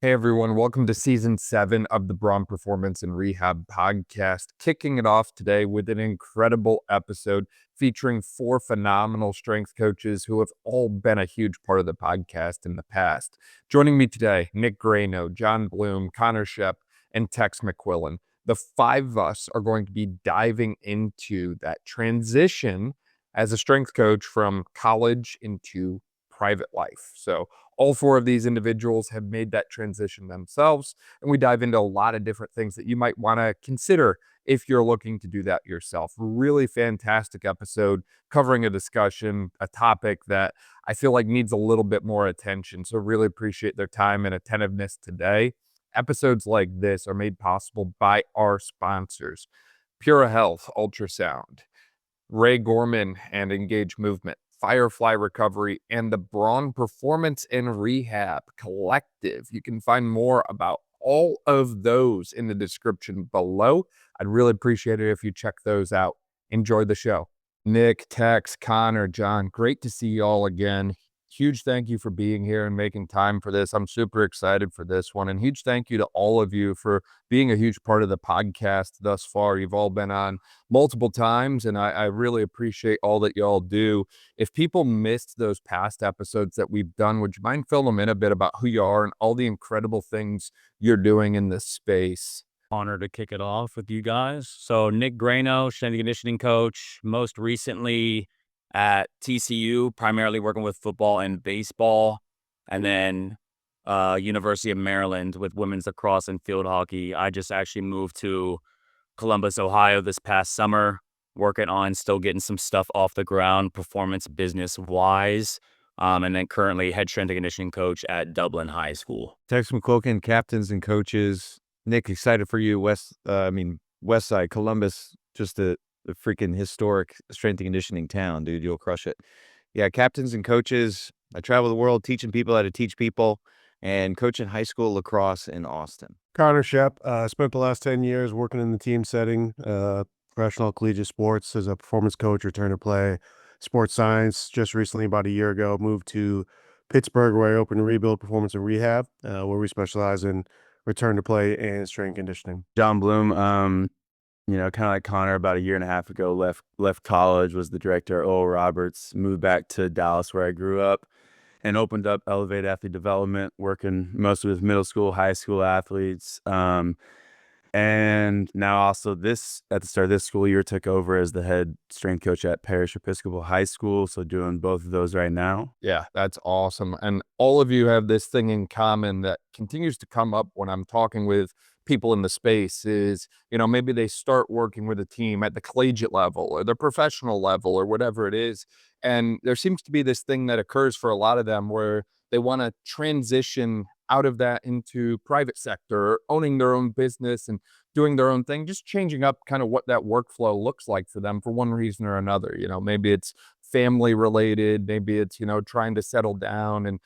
Hey everyone, welcome to season 7 of the Bloom Performance and Rehab podcast. Kicking it off today with an incredible episode featuring 4 phenomenal strength coaches who have all been a huge part of the podcast in the past. Joining me today, Nick Greyno, John Bloom, Connor Schoepp, and Tex McQuilkin. The 5 of us are going to be diving into that transition as a strength coach from college into private life. So all 4 of these individuals have made that transition themselves, and we dive into a lot of different things that you might want to consider if you're looking to do that yourself. Really fantastic episode covering a discussion, a topic that I feel like needs a little bit more attention. So really appreciate their time and attentiveness today. Episodes like this are made possible by our sponsors, Pura Health Ultrasound, Ray Gorman and Engage Movement, Firefly Recovery, and the Bloom Performance and Rehab Collective. You can find more about all of those in the description below. I'd really appreciate it if you check those out. Enjoy the show. Nick, Tex, Connor, John, great to see you all again. Huge thank you for being here and making time for this. I'm super excited for this one. And huge thank you to all of you for being a huge part of the podcast thus far. You've all been on multiple times, and I really appreciate all that y'all do. If people missed those past episodes that we've done, would you mind filling them in a bit about who you are and all the incredible things you're doing in this space? Honor to kick it off with you guys. So Nick Greyno, strength and conditioning coach, most recently at TCU, primarily working with football and baseball, and then University of Maryland with women's lacrosse and field hockey. I just actually moved to Columbus, Ohio this past summer, working on still getting some stuff off the ground, performance business wise. And then currently head strength and conditioning coach at Dublin High School. Tex McQuilkin, captains and coaches. Nick, excited for you. West Side, Columbus, just a freaking historic strength and conditioning town, dude. You'll crush it. Yeah, captains and coaches. I travel the world teaching people how to teach people and coaching high school lacrosse in Austin. Connor Schoepp, spent the last 10 years working in the team setting, professional collegiate sports as a performance coach, return to play, sports science. Just recently, about a year ago, moved to Pittsburgh, where I opened Rebuild Performance and Rehab, where we specialize in return to play and strength conditioning. John Bloom, kind of like Connor, about a year and a half ago, left college, was the director at Oral Roberts, moved back to Dallas, where I grew up, and opened up Elevate Athlete Development, working mostly with middle school, high school athletes. And now also at the start of this school year, took over as the head strength coach at Parish Episcopal High School. So doing both of those right now. Yeah, that's awesome. And all of you have this thing in common that continues to come up when I'm talking with people in the space is, maybe they start working with a team at the collegiate level or the professional level or whatever it is. And there seems to be this thing that occurs for a lot of them where they want to transition out of that into private sector, or owning their own business and doing their own thing, just changing up kind of what that workflow looks like for them for one reason or another. Maybe it's family related, maybe it's, trying to settle down and,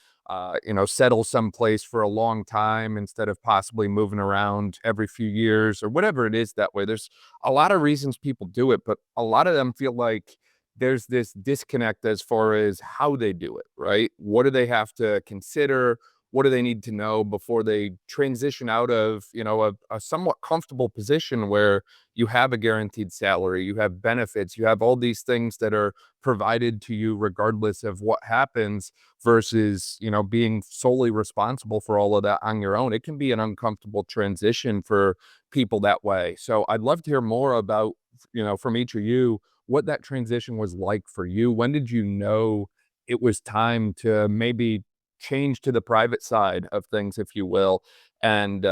settle someplace for a long time instead of possibly moving around every few years or whatever it is that way. There's a lot of reasons people do it, but a lot of them feel like there's this disconnect as far as how they do it, right? What do they have to consider? What do they need to know before they transition out of, a somewhat comfortable position where you have a guaranteed salary, you have benefits, you have all these things that are provided to you regardless of what happens versus, being solely responsible for all of that on your own. It can be an uncomfortable transition for people that way. So I'd love to hear more about, from each of you, what that transition was like for you. When did you know it was time to maybe change to the private side of things, if you will, and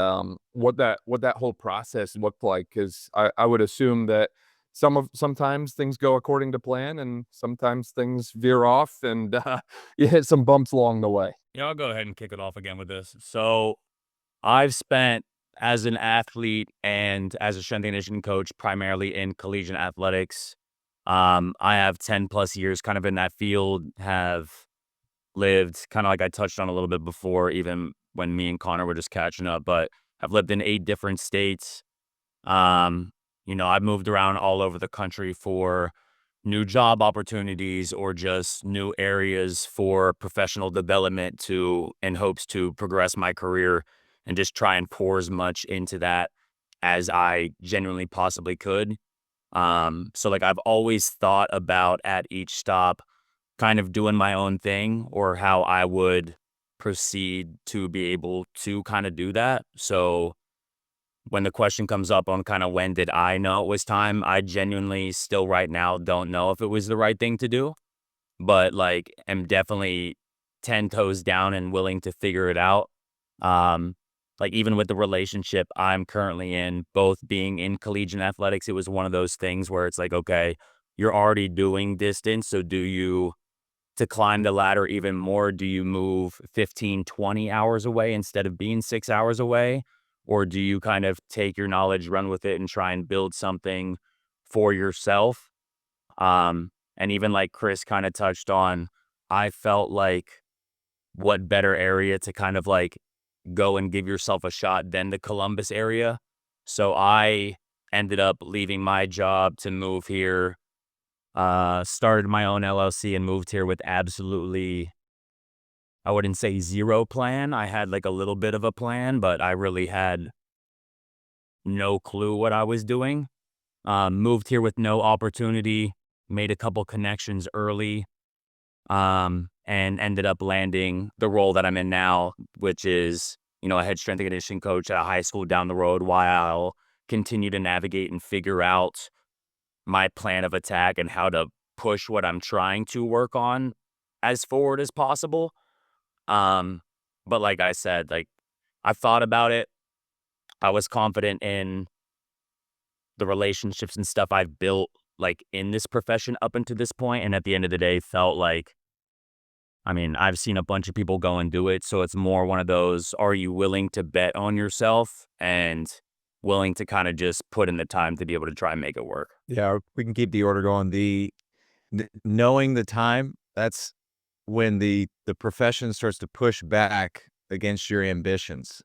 what that whole process looked like? Because I would assume that sometimes things go according to plan and sometimes things veer off and you hit some bumps along the way. Yeah, I'll go ahead and kick it off again with this. So I've spent as an athlete and as a strength and conditioning coach primarily in collegiate athletics. I have 10 plus years kind of in that field, have lived kind of like I touched on a little bit before, even when me and Connor were just catching up, but I've lived in 8 different states. I've moved around all over the country for new job opportunities or just new areas for professional development in hopes to progress my career and just try and pour as much into that as I genuinely possibly could. So like I've always thought about at each stop kind of doing my own thing or how I would proceed to be able to kind of do that. So when the question comes up on kind of when did I know it was time, I genuinely still right now don't know if it was the right thing to do, but like am definitely 10 toes down and willing to figure it out. Um, like even with the relationship I'm currently in, both being in collegiate athletics, it was one of those things where it's like, okay, you're already doing distance. So do you, to climb the ladder even more, do you move 15, 20 hours away instead of being 6 hours away? Or do you kind of take your knowledge, run with it, and try and build something for yourself? And even like Chris kind of touched on, I felt like what better area to kind of like go and give yourself a shot than the Columbus area. So I ended up leaving my job to move here, started my own LLC and moved here with absolutely, I wouldn't say zero plan. I had like a little bit of a plan, but I really had no clue what I was doing. Moved here with no opportunity, made a couple connections early, and ended up landing the role that I'm in now, which is, a head strength and conditioning coach at a high school down the road while I'll continue to navigate and figure out my plan of attack and how to push what I'm trying to work on as forward as possible. But like I said, like I thought about it. I was confident in the relationships and stuff I've built like in this profession up until this point, and at the end of the day felt like, I mean, I've seen a bunch of people go and do it, so it's more one of those, are you willing to bet on yourself and willing to kind of just put in the time to be able to try and make it work? Yeah, we can keep the order going. Knowing the time, that's when the profession starts to push back against your ambitions.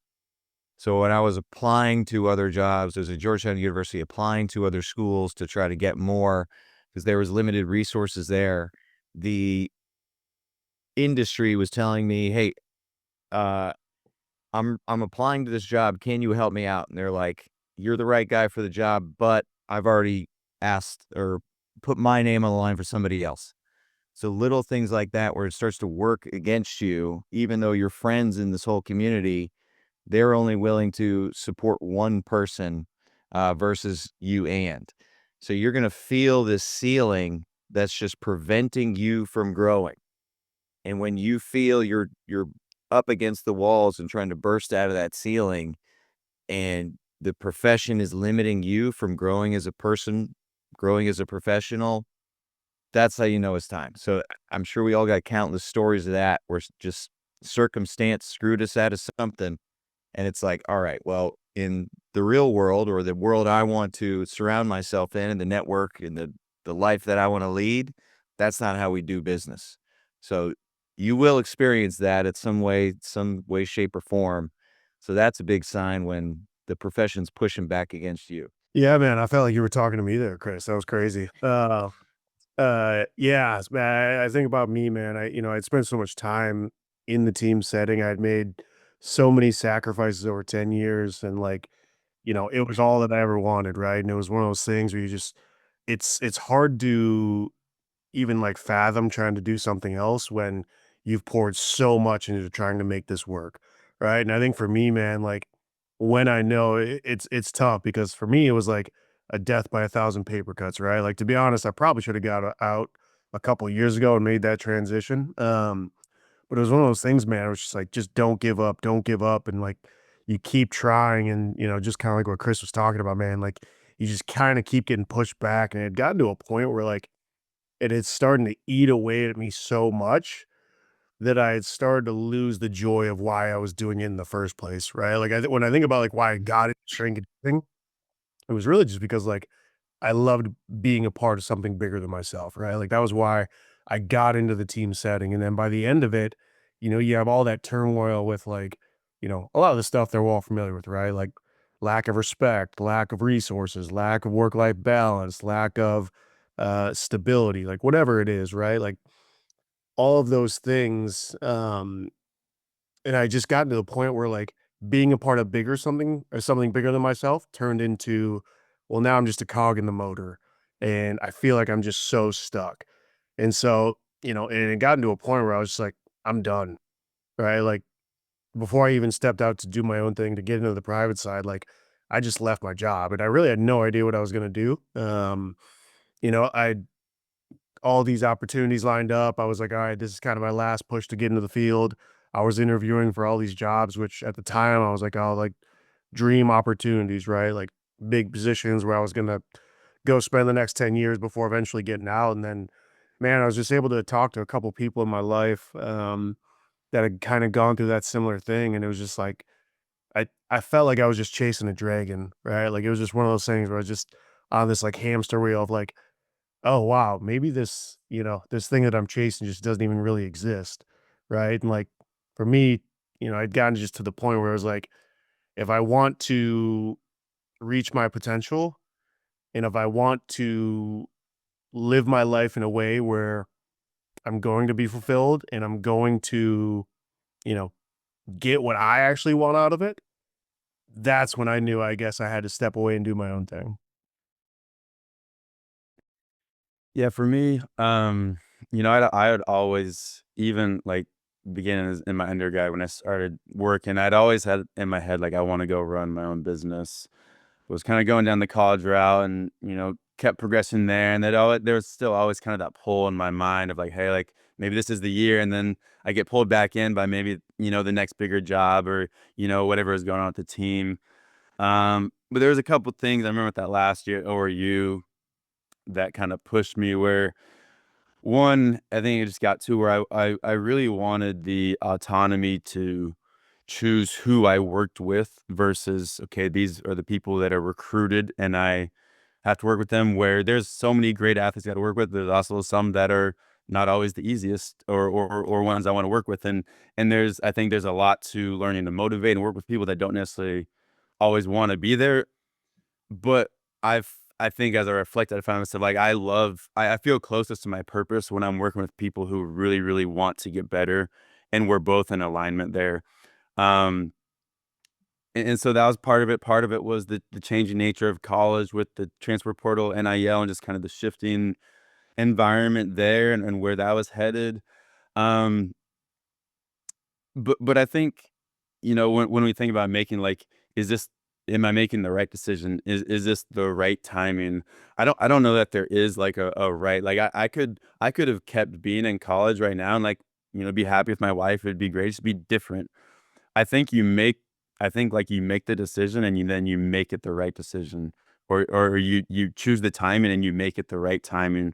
So when I was applying to other jobs, there's a Georgetown University, applying to other schools to try to get more because there was limited resources there. The industry was telling me, "Hey, uh, I'm applying to this job. Can you help me out?" And they're like, "You're the right guy for the job, but I've already asked or put my name on the line for somebody else." So little things like that where it starts to work against you, even though you're friends in this whole community, they're only willing to support one person versus you and. So you're going to feel this ceiling that's just preventing you from growing. And when you feel you're up against the walls and trying to burst out of that ceiling and the profession is limiting you from growing as a person, growing as a professional, that's how you know it's time. So I'm sure we all got countless stories of that where just circumstance screwed us out of something. And it's like, all right, well, in the real world or the world I want to surround myself in and the network and the life that I want to lead, that's not how we do business. So you will experience that at some way, shape, or form. So that's a big sign when the profession's pushing back against you. Yeah, man, I felt like you were talking to me there, Chris. That was crazy. Yeah, man, I think about me, man. I'd spent so much time in the team setting. I'd made so many sacrifices over 10 years and like, it was all that I ever wanted, right? And it was one of those things where it's hard to even like fathom trying to do something else when you've poured so much into trying to make this work, right? And I think for me, man, like when I know it's tough because for me it was like a death by a thousand paper cuts, right? Like to be honest, I probably should have got out a couple years ago and made that transition. But it was one of those things, man. It was just like, just don't give up, and like you keep trying, and just kind of like what Chris was talking about, man. Like you just kind of keep getting pushed back, and it had gotten to a point where like it is starting to eat away at me so much that I had started to lose the joy of why I was doing it in the first place, right? Like, when I think about, like, why I got it shrink thing, it was really just because, like, I loved being a part of something bigger than myself, right? Like, that was why I got into the team setting, and then by the end of it, you have all that turmoil with, like, a lot of the stuff that we're all familiar with, right? Like, lack of respect, lack of resources, lack of work-life balance, lack of, stability, like, whatever it is, right? Like, all of those things, and I just got to the point where, like, being a part of something bigger than myself turned into, well, now I'm just a cog in the motor, and I feel like I'm just so stuck. And so, and it got into a point where I was just like, I'm done, right? Like, before I even stepped out to do my own thing, to get into the private side, like, I just left my job and I really had no idea what I was going to do. I all these opportunities lined up. I was like, all right, this is kind of my last push to get into the field. I was interviewing for all these jobs, which at the time I was like, oh, like dream opportunities, right? Like big positions where I was going to go spend the next 10 years before eventually getting out. And then, man, I was just able to talk to a couple people in my life that had kind of gone through that similar thing. And it was just like, I felt like I was just chasing a dragon, right? Like it was just one of those things where I was just on this like hamster wheel of like, oh wow, maybe this, this thing that I'm chasing just doesn't even really exist. Right. And like for me, I'd gotten just to the point where I was like, if I want to reach my potential and if I want to live my life in a way where I'm going to be fulfilled and I'm going to, you know, get what I actually want out of it, that's when I knew I guess I had to step away and do my own thing. Yeah, for me, I would always, even like beginning in my undergrad when I started working, I'd always had in my head like I want to go run my own business. Was kind of going down the college route, and kept progressing there. And there was still always kind of that pull in my mind of like, hey, like maybe this is the year, and then I get pulled back in by maybe the next bigger job or whatever is going on with the team. But there was a couple things I remember with that last year at ORU that kind of pushed me where one, I think it just got to where I really wanted the autonomy to choose who I worked with versus, okay, these are the people that are recruited and I have to work with them, where there's so many great athletes I got to work with. There's also some that are not always the easiest or ones I want to work with. And I think there's a lot to learning to motivate and work with people that don't necessarily always want to be there. But I think as I reflected, I found myself like I feel closest to my purpose when I'm working with people who really, really want to get better, and we're both in alignment there. Um, and so that was part of it. Part of it was the changing nature of college with the transfer portal, NIL, and just kind of the shifting environment there and where that was headed. Um, but I think, when we think about making like, is this, am I making the right decision? Is this the right timing? I don't know that there is like a right, like I could have kept being in college right now and like, be happy with my wife. It'd be great. Just be different. I think you make, I think like you make the decision and then you make it the right decision, or you choose the timing and you make it the right timing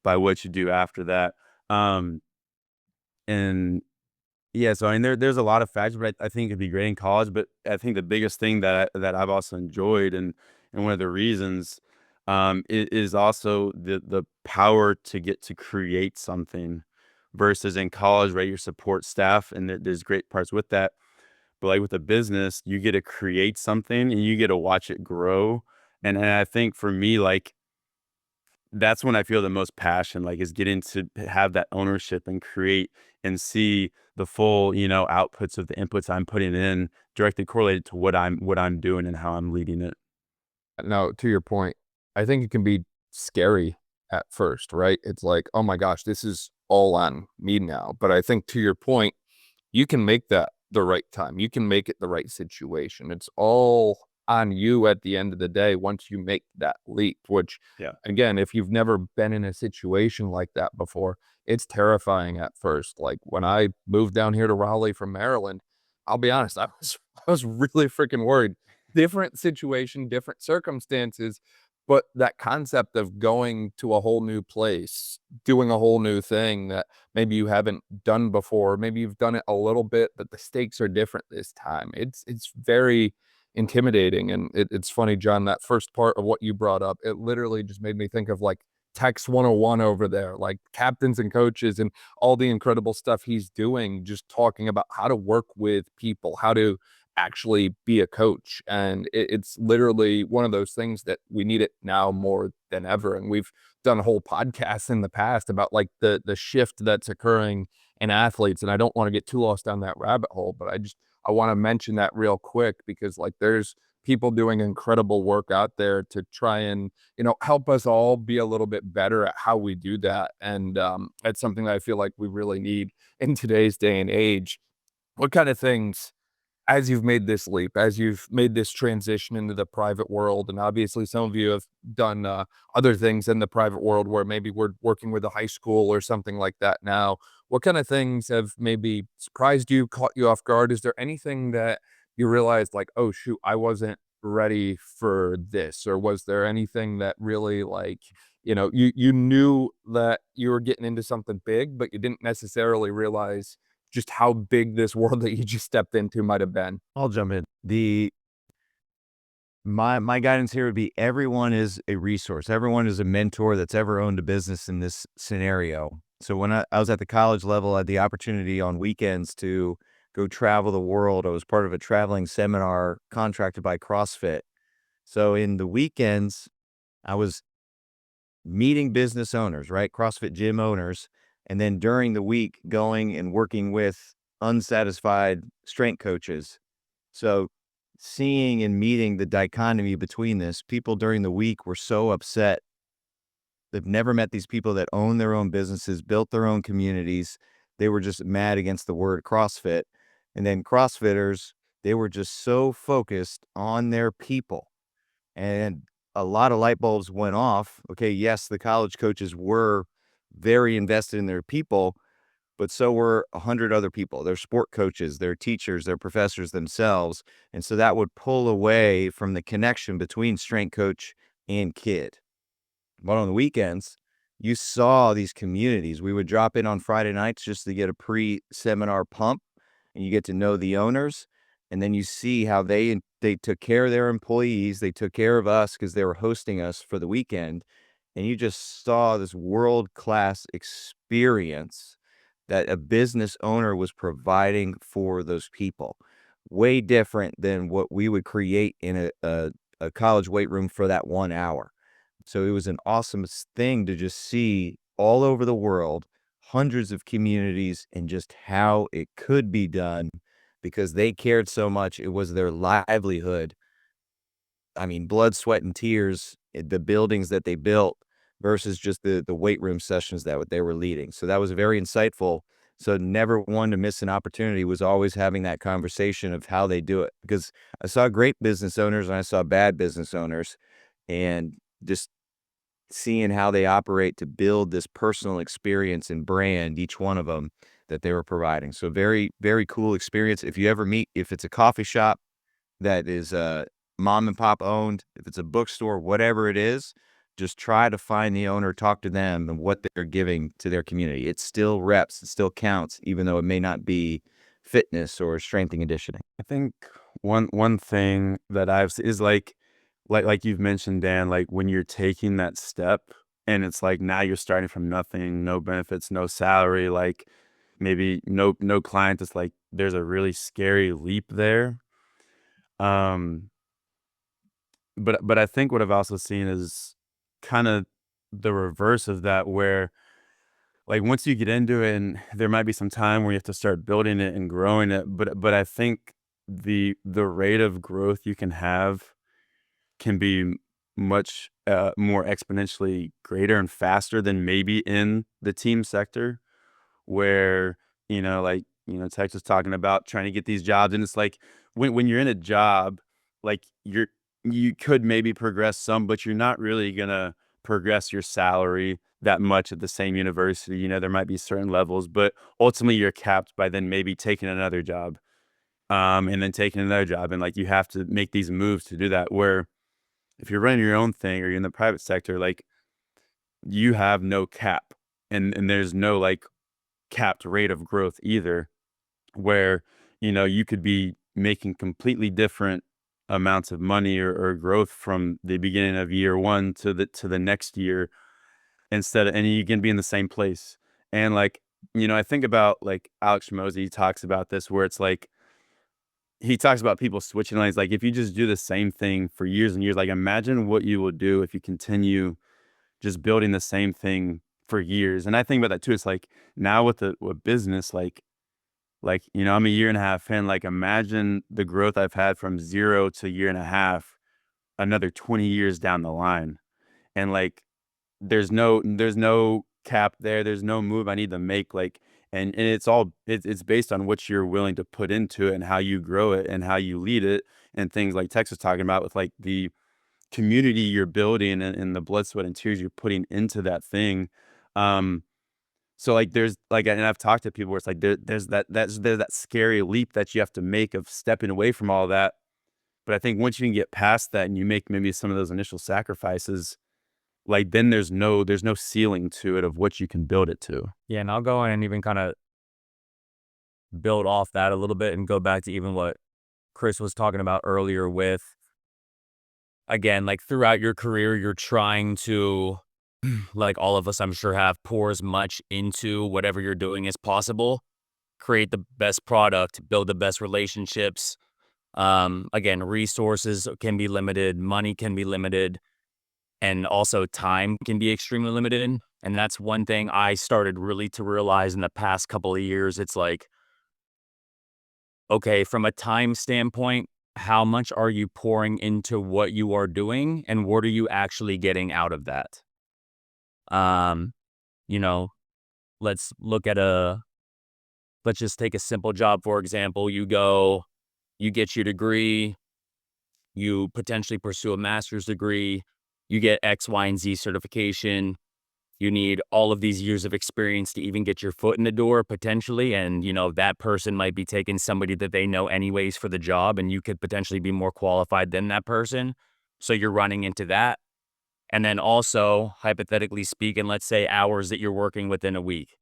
by what you do after that. Um, and yeah, so I mean, there's a lot of factors, but I think it'd be great in college. But I think the biggest thing that I've also enjoyed, and one of the reasons, is also the power to get to create something, versus in college, right? Your support staff, and there's great parts with that. But like with a business, you get to create something and you get to watch it grow. And I think for me, like that's when I feel the most passion, like is getting to have that ownership and create and see the full, outputs of the inputs I'm putting in directly correlated to what I'm doing and how I'm leading it. Now, to your point, I think it can be scary at first, right? It's like, oh my gosh, this is all on me now. But I think to your point, you can make that the right time. You can make it the right situation. It's all on you at the end of the day once you make that leap, which, Yeah. again, if you've never been in a situation like that before, it's terrifying at first. Like when I moved down here to Raleigh from Maryland, I'll be honest, I was really freaking worried. Different situation, different circumstances, but that concept of going to a whole new place, doing a whole new thing that maybe you haven't done before, maybe you've done it a little bit, but the stakes are different this time. It's very intimidating, and it's funny, John, that first part of what you brought up, it literally just made me think of like Tex 101 over there, like captains and coaches and all the incredible stuff he's doing, just talking about how to work with people, how to actually be a coach. And it's literally one of those things that we need it now more than ever. And we've done a whole podcast in the past about like the shift that's occurring in athletes. And I don't want to get too lost down that rabbit hole, but I want to mention that real quick because like there's people doing incredible work out there to try and, help us all be a little bit better at how we do that. And it's something that I feel like we really need in today's day and age. What kind of things, as you've made this leap, as you've made this transition into the private world, and obviously some of you have done other things in the private world where maybe we're working with a high school or something like that now. What kind of things have maybe surprised you, caught you off guard? Is there anything that you realized like, oh shoot, I wasn't ready for this? Or was there anything that really like, you knew that you were getting into something big, but you didn't necessarily realize just how big this world that you just stepped into might have been? I'll jump in. My guidance here would be everyone is a resource. Everyone is a mentor that's ever owned a business in this scenario. So when I was at the college level, I had the opportunity on weekends to go travel the world. I was part of a traveling seminar contracted by CrossFit. So in the weekends, I was meeting business owners, right? CrossFit gym owners. And then during the week, going and working with unsatisfied strength coaches. So seeing and meeting the dichotomy between this, people during the week were so upset. They've never met these people that own their own businesses, built their own communities. They were just mad against the word CrossFit. And then CrossFitters, they were just so focused on their people. And a lot of light bulbs went off. Okay, yes, the college coaches were very invested in their people, but so were 100 other people. Their sport coaches, their teachers, their professors themselves. And so that would pull away from the connection between strength coach and kid. But on the weekends, you saw these communities. We would drop in on Friday nights just to get a pre-seminar pump, and you get to know the owners. And then you see how they took care of their employees. They took care of us because they were hosting us for the weekend. And you just saw this world-class experience that a business owner was providing for those people. Way different than what we would create in a college weight room for that 1 hour. So it was an awesome thing to just see all over the world, hundreds of communities, and just how it could be done because they cared so much. It was their livelihood. I mean, blood, sweat, and tears, the buildings that they built versus just the weight room sessions that they were leading. So that was very insightful. So never one to miss an opportunity, was always having that conversation of how they do it. Because I saw great business owners and I saw bad business owners, and just seeing how they operate to build this personal experience and brand, each one of them that they were providing. So very, very cool experience. If you ever meet, if it's a coffee shop that is mom and pop owned, if it's a bookstore, whatever it is, just try to find the owner, talk to them and what they're giving to their community. It still reps, it still counts, even though it may not be fitness or strength and conditioning. I think one thing that I've is like you've mentioned, Dan, like when you're taking that step and it's like now you're starting from nothing, no benefits, no salary, like maybe no client, it's like there's a really scary leap there. But I think what I've also seen is kind of the reverse of that, where like once you get into it, and there might be some time where you have to start building it and growing it, but I think the rate of growth you can have can be much more exponentially greater and faster than maybe in the team sector, where like Tex was talking about trying to get these jobs, and it's like when you're in a job, like you could maybe progress some, but you're not really gonna progress your salary that much at the same university. There might be certain levels, but ultimately you're capped by then maybe taking another job, and then taking another job, and like you have to make these moves to do that. Where if you're running your own thing or you're in the private sector, like you have no cap, and there's no like capped rate of growth either, where you could be making completely different amounts of money or growth from the beginning of year one to the next year, and you can be in the same place. And like I think about like Alex Mosey talks about this, where it's like he talks about people switching lanes. Like if you just do the same thing for years and years, like imagine what you will do if you continue just building the same thing for years. And I think about that too. It's like now with business, like Like, you know, I'm a year and a half in. Like, imagine the growth I've had from 0 to a year and a half, another 20 years down the line. And like, there's no cap there. There's no move I need to make. Like, and it's based on what you're willing to put into it and how you grow it and how you lead it, and things like Tex was talking about with like the community you're building, and the blood, sweat, and tears you're putting into that thing. Um, so like there's like, and I've talked to people where it's like there's that scary leap that you have to make of stepping away from all that. But I think once you can get past that and you make maybe some of those initial sacrifices, like then there's no ceiling to it of what you can build it to. Yeah, and I'll go in and even kind of build off that a little bit and go back to even what Chris was talking about earlier with, again, like throughout your career, you're trying to, like all of us, I'm sure, have pour as much into whatever you're doing as possible, create the best product, build the best relationships. Again, resources can be limited, money can be limited, and also time can be extremely limited. And that's one thing I started really to realize in the past couple of years. It's like, okay, from a time standpoint, how much are you pouring into what you are doing and what are you actually getting out of that? Um, you know, let's look at let's just take a simple job, for example. You get your degree, you potentially pursue a master's degree, you get X, Y, and Z certification. You need all of these years of experience to even get your foot in the door potentially. And, that person might be taking somebody that they know anyways for the job, and you could potentially be more qualified than that person. So you're running into that. And then also, hypothetically speaking, let's say hours that you're working within a week.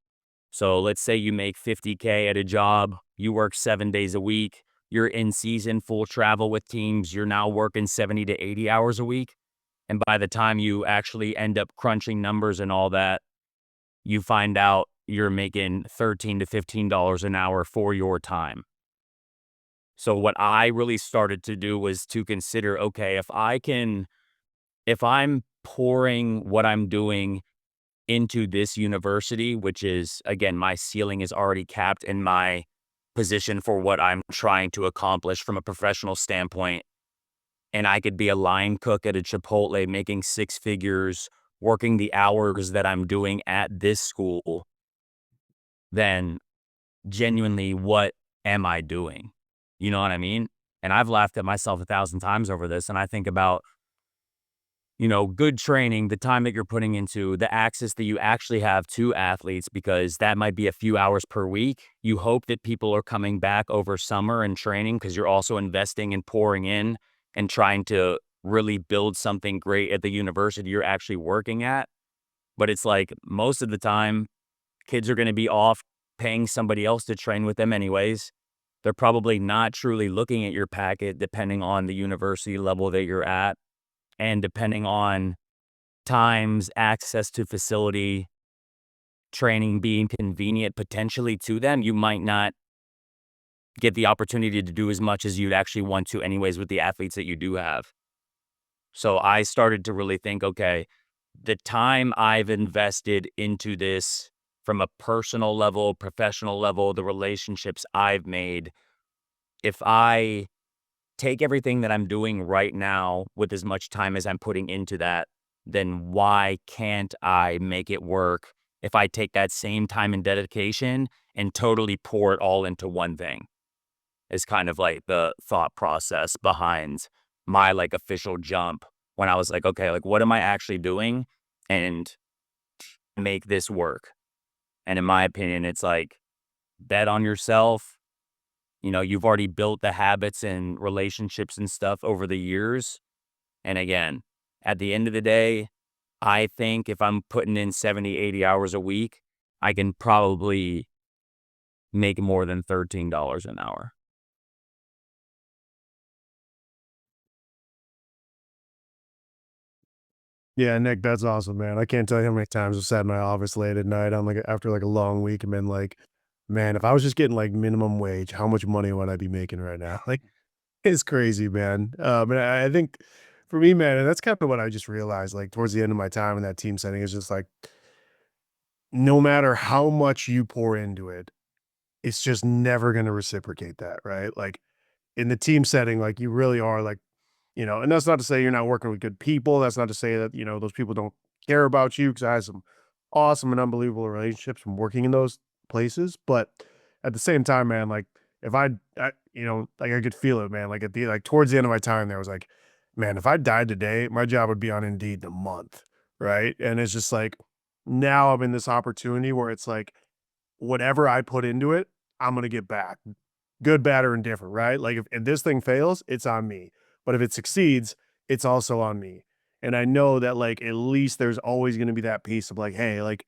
So let's say you make 50K at a job, you work 7 days a week, you're in season, full travel with teams, you're now working 70 to 80 hours a week. And by the time you actually end up crunching numbers and all that, you find out you're making $13 to $15 an hour for your time. So what I really started to do was to consider, okay, if I'm pouring what I'm doing into this university, which is, again, my ceiling is already capped in my position for what I'm trying to accomplish from a professional standpoint, and I could be a line cook at a Chipotle making six figures, working the hours that I'm doing at this school, then genuinely, what am I doing? You know what I mean? And I've laughed at myself 1,000 times over this, and I think about, good training, the time that you're putting into the access that you actually have to athletes, because that might be a few hours per week. You hope that people are coming back over summer and training because you're also investing and pouring in and trying to really build something great at the university you're actually working at. But it's like most of the time, kids are going to be off paying somebody else to train with them anyways. They're probably not truly looking at your packet depending on the university level that you're at. And depending on times, access to facility, training being convenient potentially to them, you might not get the opportunity to do as much as you'd actually want to anyways with the athletes that you do have. So I started to really think, okay, the time I've invested into this from a personal level, professional level, the relationships I've made, if I take everything that I'm doing right now with as much time as I'm putting into that, then why can't I make it work if I take that same time and dedication and totally pour it all into one thing? Is kind of like the thought process behind my like official jump when I was like, okay, like what am I actually doing and make this work? And in my opinion, it's like bet on yourself. You've already built the habits and relationships and stuff over the years. And again, at the end of the day, I think if I'm putting in 70, 80 hours a week, I can probably make more than $13 an hour. Yeah, Nick, that's awesome, man. I can't tell you how many times I've sat in my office late at night on like after like a long week and been like, man, if I was just getting like minimum wage, how much money would I be making right now? Like, it's crazy, man. And I think for me, man, and that's kind of what I just realized, like towards the end of my time in that team setting, is just like no matter how much you pour into it, it's just never going to reciprocate that, right? Like in the team setting, like you really are like, and that's not to say you're not working with good people. That's not to say that, those people don't care about you, because I had some awesome and unbelievable relationships from working in those places. But at the same time, man, like if like I could feel it, man. Like towards the end of my time there, I was like, man, if I died today, my job would be on Indeed in a month. Right. And it's just like, now I'm in this opportunity where it's like, whatever I put into it, I'm going to get back, good, bad, or indifferent, right? Like if this thing fails, it's on me. But if it succeeds, it's also on me. And I know that like at least there's always going to be that piece of like, hey, like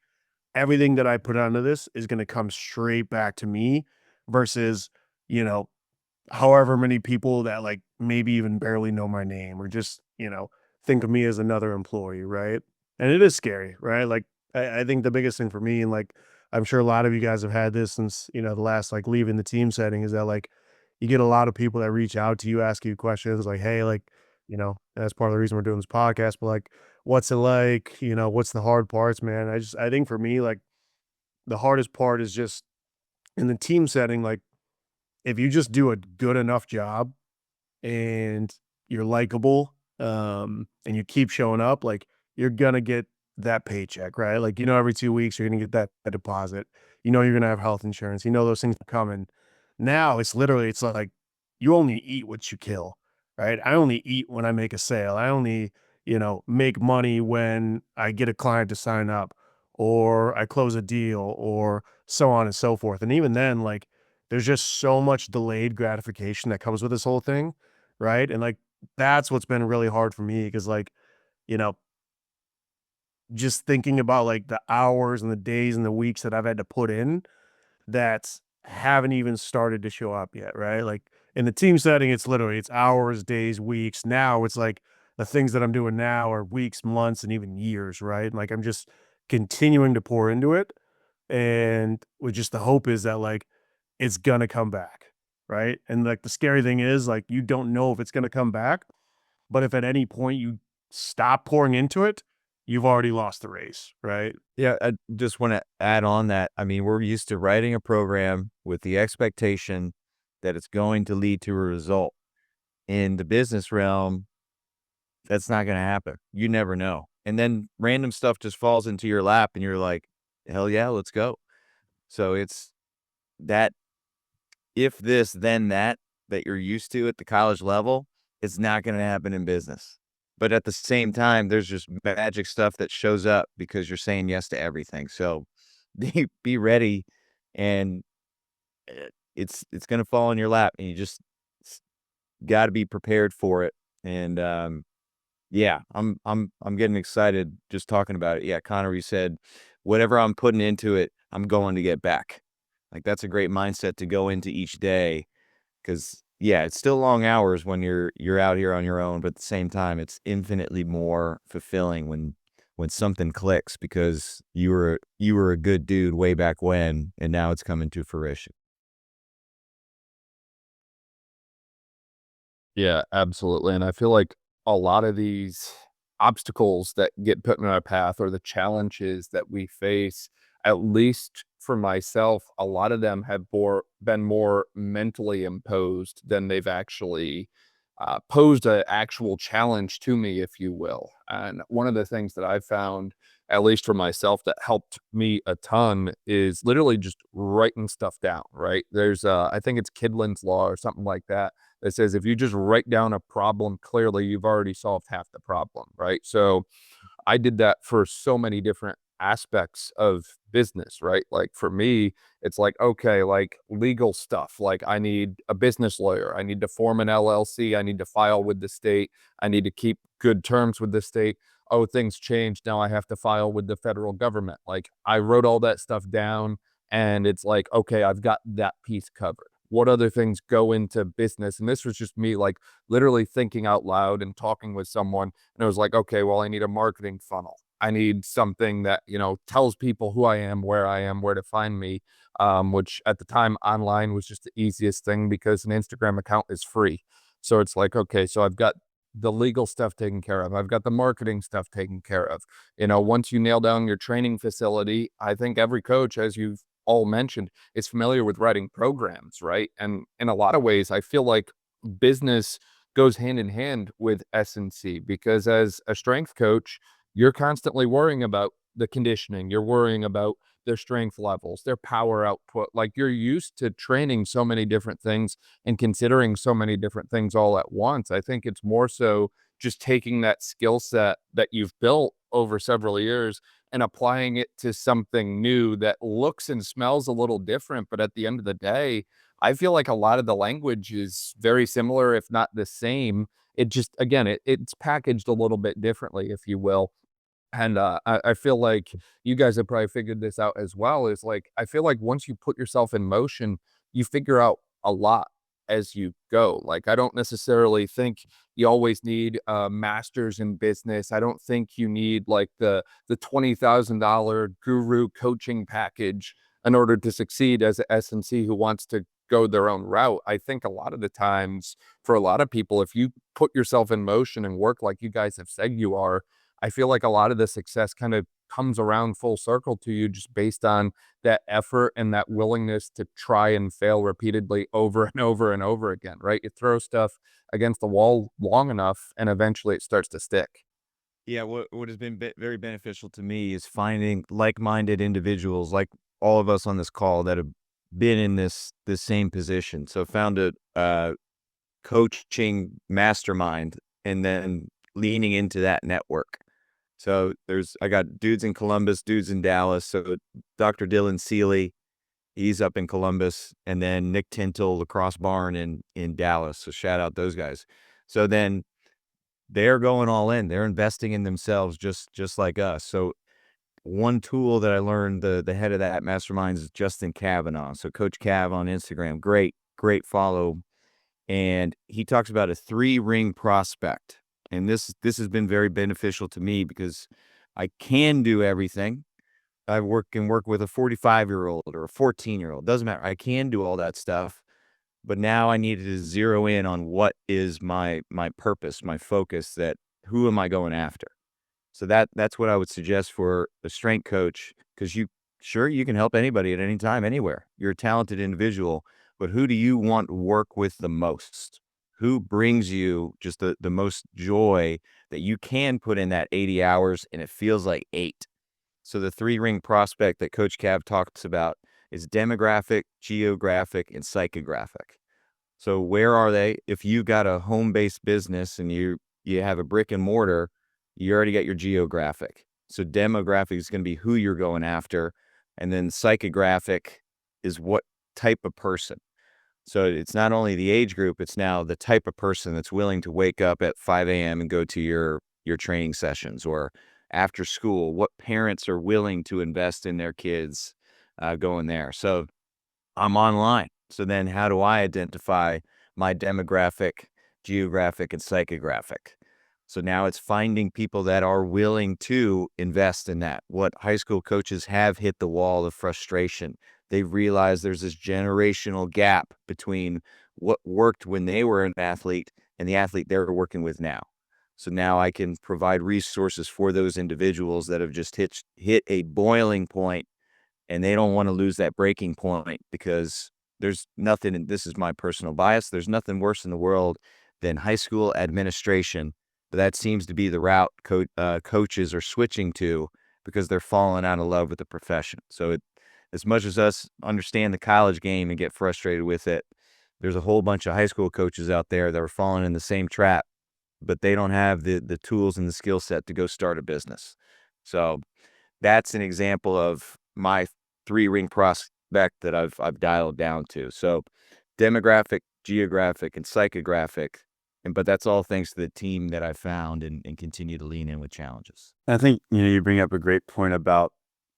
everything that I put onto this is going to come straight back to me versus, you know, however many people that like maybe even barely know my name or just, think of me as another employee, right? And it is scary, right? Like I think the biggest thing for me, and like I'm sure a lot of you guys have had this since, the last like leaving the team setting, is that like you get a lot of people that reach out to you, ask you questions like, hey, like, that's part of the reason we're doing this podcast, but like, what's it like? What's the hard parts, man? I think for me, like the hardest part is just in the team setting, like if you just do a good enough job and you're likable, and you keep showing up, like you're gonna get that paycheck, right? Like, every 2 weeks you're gonna get that deposit. You're gonna have health insurance. Those things are coming. Now it's like you only eat what you kill, right? I only eat when I make a sale. I only, make money when I get a client to sign up or I close a deal or so on and so forth. And even then, like there's just so much delayed gratification that comes with this whole thing, right? And like that's what's been really hard for me because like, you know, just thinking about like the hours and the days and the weeks that I've had to put in that haven't even started to show up yet, right? Like in the team setting, it's hours, days, weeks. Now it's like the things that I'm doing now are weeks, months, and even years, right? And like I'm just continuing to pour into it. And with just the hope is that like it's gonna come back, right? And like the scary thing is like you don't know if it's gonna come back, but if at any point you stop pouring into it, you've already lost the race, right? Yeah, I just want to add on that. I mean, we're used to writing a program with the expectation that it's going to lead to a result. In the business realm, that's not going to happen. You never know. And then random stuff just falls into your lap and you're like, hell yeah, let's go. So it's that if this, then that you're used to at the college level, it's not going to happen in business. But at the same time, there's just magic stuff that shows up because you're saying yes to everything. So be ready, and it's going to fall in your lap, and you just got to be prepared for it. And yeah, I'm getting excited just talking about it. Yeah, Connor, you said whatever I'm putting into it, I'm going to get back. Like that's a great mindset to go into each day. Because yeah, it's still long hours when you're out here on your own, but at the same time, it's infinitely more fulfilling when something clicks because you were a good dude way back when, and now it's coming to fruition. Yeah, absolutely. And I feel like a lot of these obstacles that get put in our path or the challenges that we face, at least for myself, a lot of them have been more mentally imposed than they've actually posed an actual challenge to me, if you will. And one of the things that I found, at least for myself, that helped me a ton is literally just writing stuff down, right? There's, I think it's Kidlin's Law or something like that that says if you just write down a problem clearly, you've already solved half the problem, right? So I did that for so many different aspects of business, right? Like for me, it's like, okay, like legal stuff. Like I need a business lawyer. I need to form an LLC. I need to file with the state. I need to keep good terms with the state. Oh, things changed. Now I have to file with the federal government. Like I wrote all that stuff down and it's like, okay, I've got that piece covered. What other things go into business? And this was just me like literally thinking out loud and talking with someone. And it was like, okay, well, I need a marketing funnel. I need something that, tells people who I am, where to find me, which at the time online was just the easiest thing because an Instagram account is free. So it's like, okay, so I've got the legal stuff taken care of. I've got the marketing stuff taken care of. Once you nail down your training facility, I think every coach, as you've all mentioned, is familiar with writing programs, right? And in a lot of ways, I feel like business goes hand in hand with S&C, because as a strength coach, you're constantly worrying about the conditioning, you're worrying about their strength levels, their power output. Like, you're used to training so many different things and considering so many different things all at once. I think it's more so just taking that skill set that you've built over several years and applying it to something new that looks and smells a little different. But at the end of the day, I feel like a lot of the language is very similar, if not the same. It just, again, it's packaged a little bit differently, if you will. And I feel like you guys have probably figured this out as well. Is like, I feel like once you put yourself in motion, you figure out a lot as you go. Like, I don't necessarily think you always need a master's in business. I don't think you need like the $20,000 guru coaching package in order to succeed as a S&C who wants to go their own route. I think a lot of the times, for a lot of people, if you put yourself in motion and work like you guys have said you are, I feel like a lot of the success kind of comes around full circle to you, just based on that effort and that willingness to try and fail repeatedly over and over and over again, right? You throw stuff against the wall long enough and eventually it starts to stick. Yeah, what has been very beneficial to me is finding like-minded individuals, like all of us on this call, that have been in this same position. So found a coaching mastermind and then leaning into that network. So I got dudes in Columbus, dudes in Dallas. So Dr. Dylan Seeley, he's up in Columbus, and then Nick Tintle, Lacrosse Barn in Dallas. So shout out those guys. So then they're going all in. They're investing in themselves just like us. So one tool that I learned, the head of that mastermind is Justin Kavanaugh. So Coach Cav on Instagram, great follow. And he talks about a 3-ring prospect. And this has been very beneficial to me because I can do everything. I can work with a 45-year-old or a 14-year-old. Doesn't matter. I can do all that stuff. But now I needed to zero in on what is my purpose, my focus, that who am I going after? So that's what I would suggest for a strength coach, because you can help anybody at any time, anywhere. You're a talented individual, but who do you want to work with the most? Who brings you just the most joy that you can put in that 80 hours and it feels like 8? So the 3-ring prospect that Coach Cav talks about is demographic, geographic, and psychographic. So where are they? If you got a home-based business and you have a brick and mortar, you already got your geographic. So demographic is going to be who you're going after. And then psychographic is what type of person. So it's not only the age group, it's now the type of person that's willing to wake up at 5 a.m. and go to your training sessions, or after school, what parents are willing to invest in their kids going there. So I'm online. So then how do I identify my demographic, geographic, and psychographic? So now it's finding people that are willing to invest in that. What high school coaches have hit the wall of frustration. They've realized there's this generational gap between what worked when they were an athlete and the athlete they're working with now. So now I can provide resources for those individuals that have just hit a boiling point, and they don't want to lose that breaking point, because there's nothing, and this is my personal bias, there's nothing worse in the world than high school administration. But that seems to be the route coaches are switching to, because they're falling out of love with the profession. So as much as us understand the college game and get frustrated with it, there's a whole bunch of high school coaches out there that are falling in the same trap, but they don't have the tools and the skill set to go start a business. So that's an example of my 3-ring prospect that I've dialed down to. So demographic, geographic, and psychographic. But that's all thanks to the team that I found and continue to lean in with challenges. I think, you bring up a great point about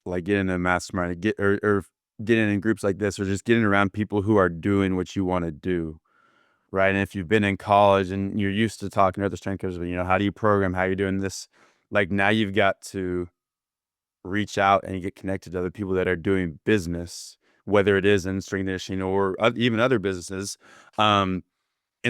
like getting a mastermind, or getting in groups like this, or just getting around people who are doing what you want to do, right? And if you've been in college and you're used to talking to other strength coaches, how do you program, how are you doing this? Like, now you've got to reach out and get connected to other people that are doing business, whether it is in strength conditioning or even other businesses, and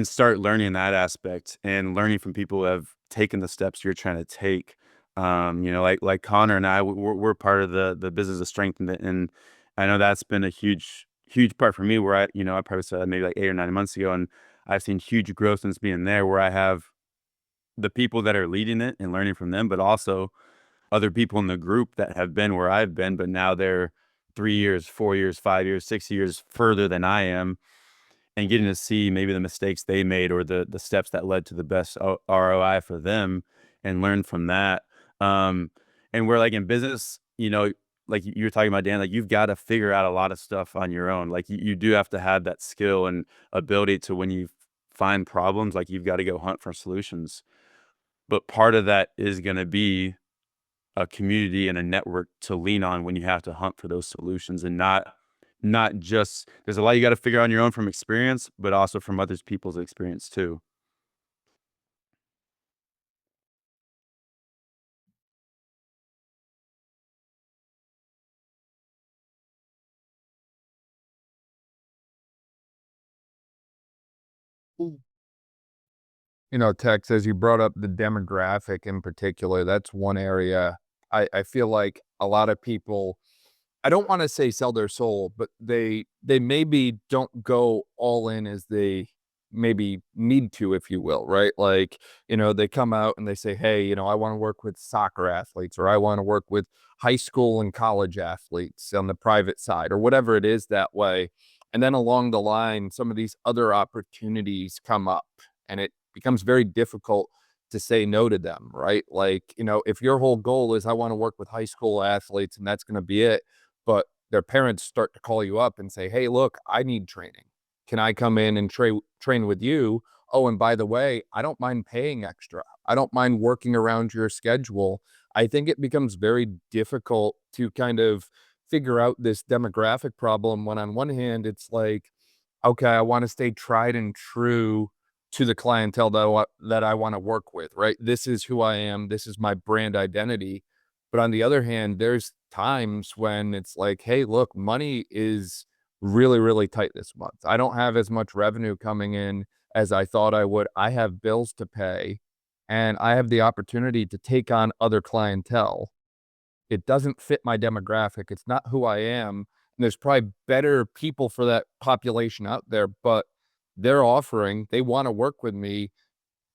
start learning that aspect and learning from people who have taken the steps you're trying to take. Like Connor and I, we're part of the business of strength and I know that's been a huge part for me where I probably said that maybe like 8 or 9 months ago, and I've seen huge growth since being there, where I have the people that are leading it and learning from them, but also other people in the group that have been where I've been, but now they're 3 years, 4 years, 5 years, 6 years further than I am, and getting to see maybe the mistakes they made or the steps that led to the best ROI for them and learn from that. Um, and where like in business, like you were talking about, Dan, like you've got to figure out a lot of stuff on your own. Like you do have to have that skill and ability to, when you find problems, like you've got to go hunt for solutions. But part of that is going to be a community and a network to lean on when you have to hunt for those solutions, and not just, there's a lot you got to figure out on your own from experience, but also from other people's experience too. Tex, as you brought up the demographic in particular, that's one area I feel like a lot of people, I don't want to say sell their soul, but they maybe don't go all in as they maybe need to, if you will, right? Like, they come out and they say, hey, I want to work with soccer athletes, or I want to work with high school and college athletes on the private side, or whatever it is that way. And then along the line, some of these other opportunities come up, and it becomes very difficult to say no to them, right? Like, if your whole goal is I want to work with high school athletes and that's going to be it, but their parents start to call you up and say, hey, look, I need training. Can I come in and train with you? Oh, and by the way, I don't mind paying extra. I don't mind working around your schedule. I think it becomes very difficult to kind of figure out this demographic problem when on one hand, it's like, okay, I want to stay tried and true to the clientele that I want to work with, right? This is who I am. This is my brand identity. But on the other hand, there's times when it's like, hey, look, money is really, really tight this month. I don't have as much revenue coming in as I thought I would. I have bills to pay, and I have the opportunity to take on other clientele. It doesn't fit my demographic. It's not who I am. And there's probably better people for that population out there, but they're offering, they want to work with me.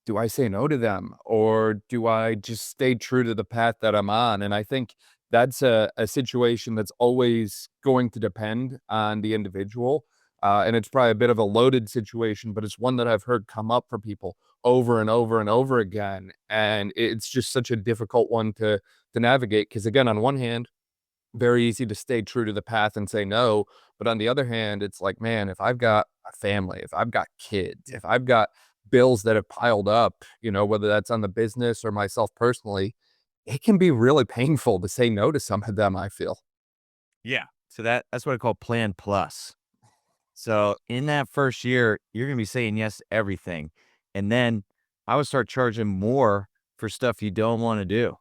Do I say no to them, or do I just stay true to the path that I'm on? And I think that's a situation that's always going to depend on the individual. And it's probably a bit of a loaded situation, but it's one that I've heard come up for people over and over and over again. And it's just such a difficult one to navigate. Because again, on one hand, very easy to stay true to the path and say no. But on the other hand, it's like, man, if I've got a family, if I've got kids, if I've got bills that have piled up, whether that's on the business or myself personally, it can be really painful to say no to some of them, I feel. Yeah. So that's what I call plan plus. So in that first year, you're going to be saying yes to everything. And then I would start charging more for stuff you don't want to do.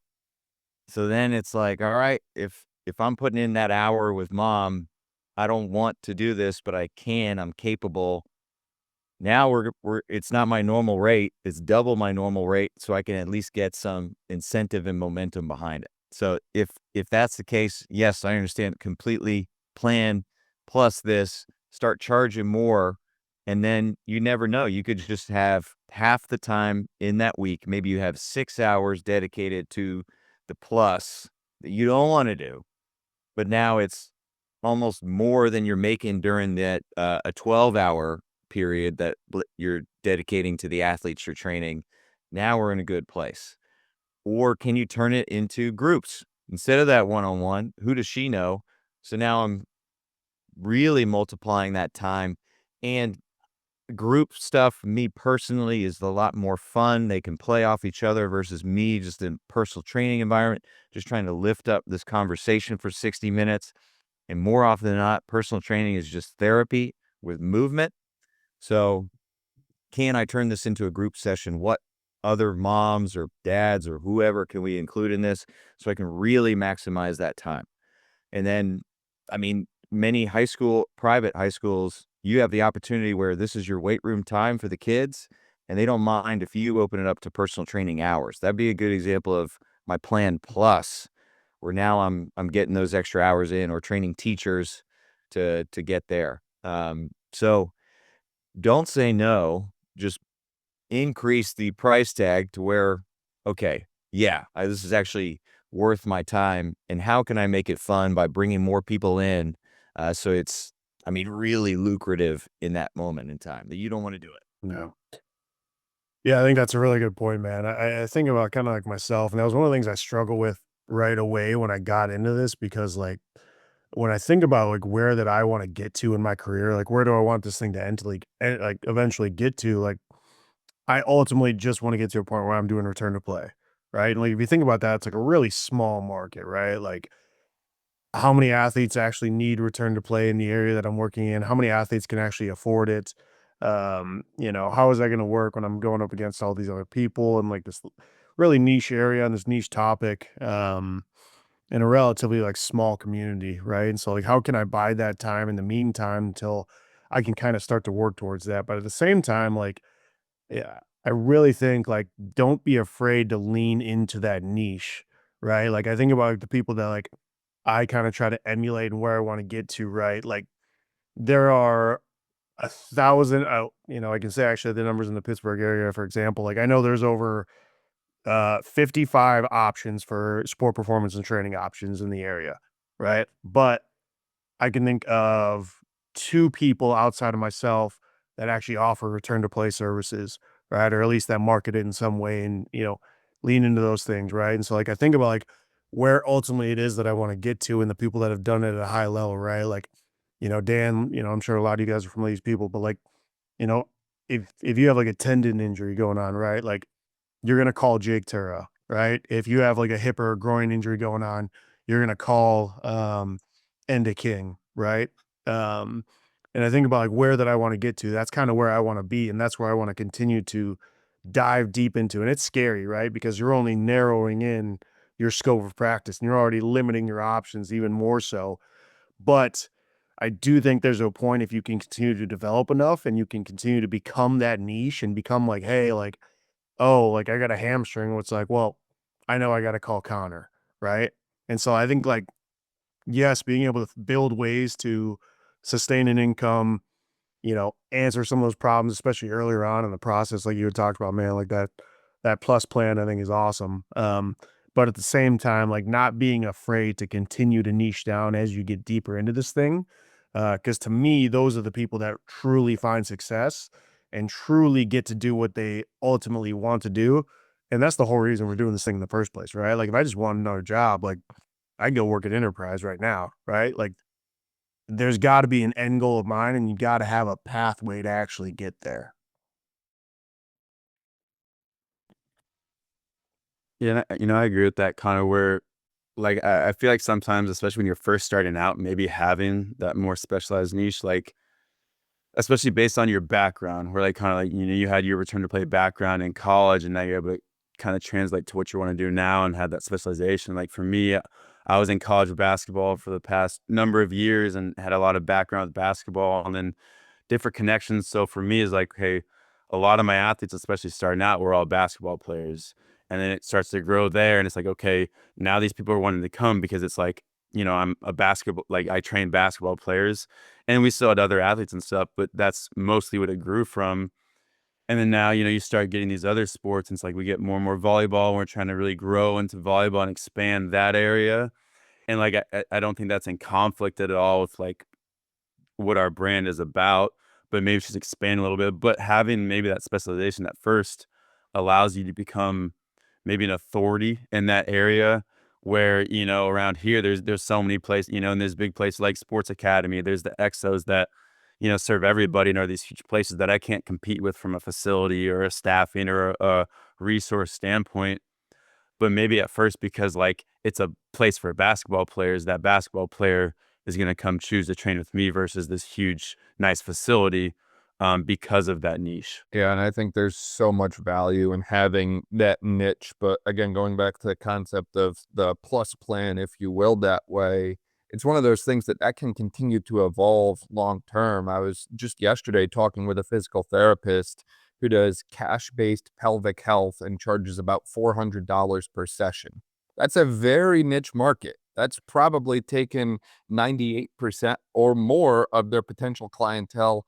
So then it's like, all right, if I'm putting in that hour with mom, I don't want to do this, but I can, I'm capable. Now it's not my normal rate, it's double my normal rate, so I can at least get some incentive and momentum behind it. So if that's the case, yes, I understand completely. Plan plus this, start charging more, and then you never know. You could just have half the time in that week. Maybe you have 6 hours dedicated to the plus that you don't want to do, but now it's almost more than you're making during that a 12-hour period that you're dedicating to the athletes you're training. Now we're in a good place. Or can you turn it into groups instead of that one-on-one? Who does she know? So now I'm really multiplying that time, and group stuff, me personally, is a lot more fun. They can play off each other versus me just in personal training environment, just trying to lift up this conversation for 60 minutes. And more often than not, personal training is just therapy with movement. So can I turn this into a group session? What other moms or dads or whoever can we include in this so I can really maximize that time? And then, I mean, many private high schools, you have the opportunity where this is your weight room time for the kids, and they don't mind if you open it up to personal training hours. That'd be a good example of my plan plus, where now I'm getting those extra hours in, or training teachers to get there. So don't say no, just increase the price tag to where, okay, yeah, this is actually worth my time. And how can I make it fun by bringing more people in? So it's, I mean, really lucrative in that moment in time that you don't want to do it. No. Yeah, I think that's a really good point, man. I think about kind of like myself, and that was one of the things I struggle with right away when I got into this, because like when I think about like where that I want to get to in my career, like where do I want this thing to end, like eventually get to, like I ultimately just want to get to a point where I'm doing return to play, right? And like if you think about that, it's like a really small market, right? Like how many athletes actually need return to play in the area that I'm working in? How many athletes can actually afford it? How is that going to work when I'm going up against all these other people and like this really niche area and this niche topic, in a relatively like small community, right? And so like, how can I buy that time in the meantime until I can kind of start to work towards that? But at the same time, like, yeah, I really think like don't be afraid to lean into that niche, right? Like I think about like, the people that like I kind of try to emulate and where I want to get to, right? Like there are 1,000, I can say actually the numbers in the Pittsburgh area, for example. Like I know there's over 55 options for sport performance and training options in the area, right? But I can think of 2 people outside of myself that actually offer return to play services, right? Or at least that market it in some way and, lean into those things, right? And so like I think about like where ultimately it is that I want to get to and the people that have done it at a high level, right? Like, Dan, I'm sure a lot of you guys are from these people, but like, you know, if you have like a tendon injury going on, right? Like you're gonna call Jake Tura, right? If you have like a hip or a groin injury going on, you're gonna call Enda King, right? Um, and I think about like where that I want to get to. That's kind of where I want to be, and that's where I want to continue to dive deep into. And it's scary, right? Because you're only narrowing in your scope of practice, and you're already limiting your options even more so. But I do think there's a point if you can continue to develop enough and you can continue to become that niche and become like, hey, like oh, like I got a hamstring. It's like, well, I know I got to call Connor, right? And so I think like, yes, being able to build ways to sustain an income, answer some of those problems, especially earlier on in the process, like you had talked about, man, like that plus plan, I think is awesome. But at the same time, like not being afraid to continue to niche down as you get deeper into this thing. Because to me, those are the people that truly find success and truly get to do what they ultimately want to do. And that's the whole reason we're doing this thing in the first place, right? Like if I just want another job, like I go work at Enterprise right now, right? Like there's got to be an end goal of mine and you got to have a pathway to actually get there. Yeah, I agree with that kind of where, like, I feel like sometimes, especially when you're first starting out, maybe having that more specialized niche, like, especially based on your background, where like kind of like, you had your return to play background in college and now you're able to kind of translate to what you want to do now and have that specialization. Like for me, I was in college basketball for the past number of years and had a lot of background with basketball and then different connections. So for me, is like, hey, a lot of my athletes, especially starting out, were all basketball players. And then it starts to grow there. And it's like, okay, now these people are wanting to come because it's like, I'm a basketball, like I train basketball players and we still had other athletes and stuff, but that's mostly what it grew from. And then now, you start getting these other sports and it's like we get more and more volleyball. And we're trying to really grow into volleyball and expand that area. And like, I don't think that's in conflict at all with like what our brand is about, but maybe just expand a little bit. But having maybe that specialization at first allows you to become maybe an authority in that area where, around here, there's so many places, and there's big places like Sports Academy. There's the EXOS that, serve everybody and are these huge places that I can't compete with from a facility or a staffing or a resource standpoint. But maybe at first, because like it's a place for basketball players, that basketball player is going to come choose to train with me versus this huge, nice facility because of that niche. Yeah, and I think there's so much value in having that niche. But again, going back to the concept of the plus plan, if you will, that way, it's one of those things that can continue to evolve long term. I was just yesterday talking with a physical therapist who does cash-based pelvic health and charges about $400 per session. That's a very niche market. That's probably taken 98% or more of their potential clientele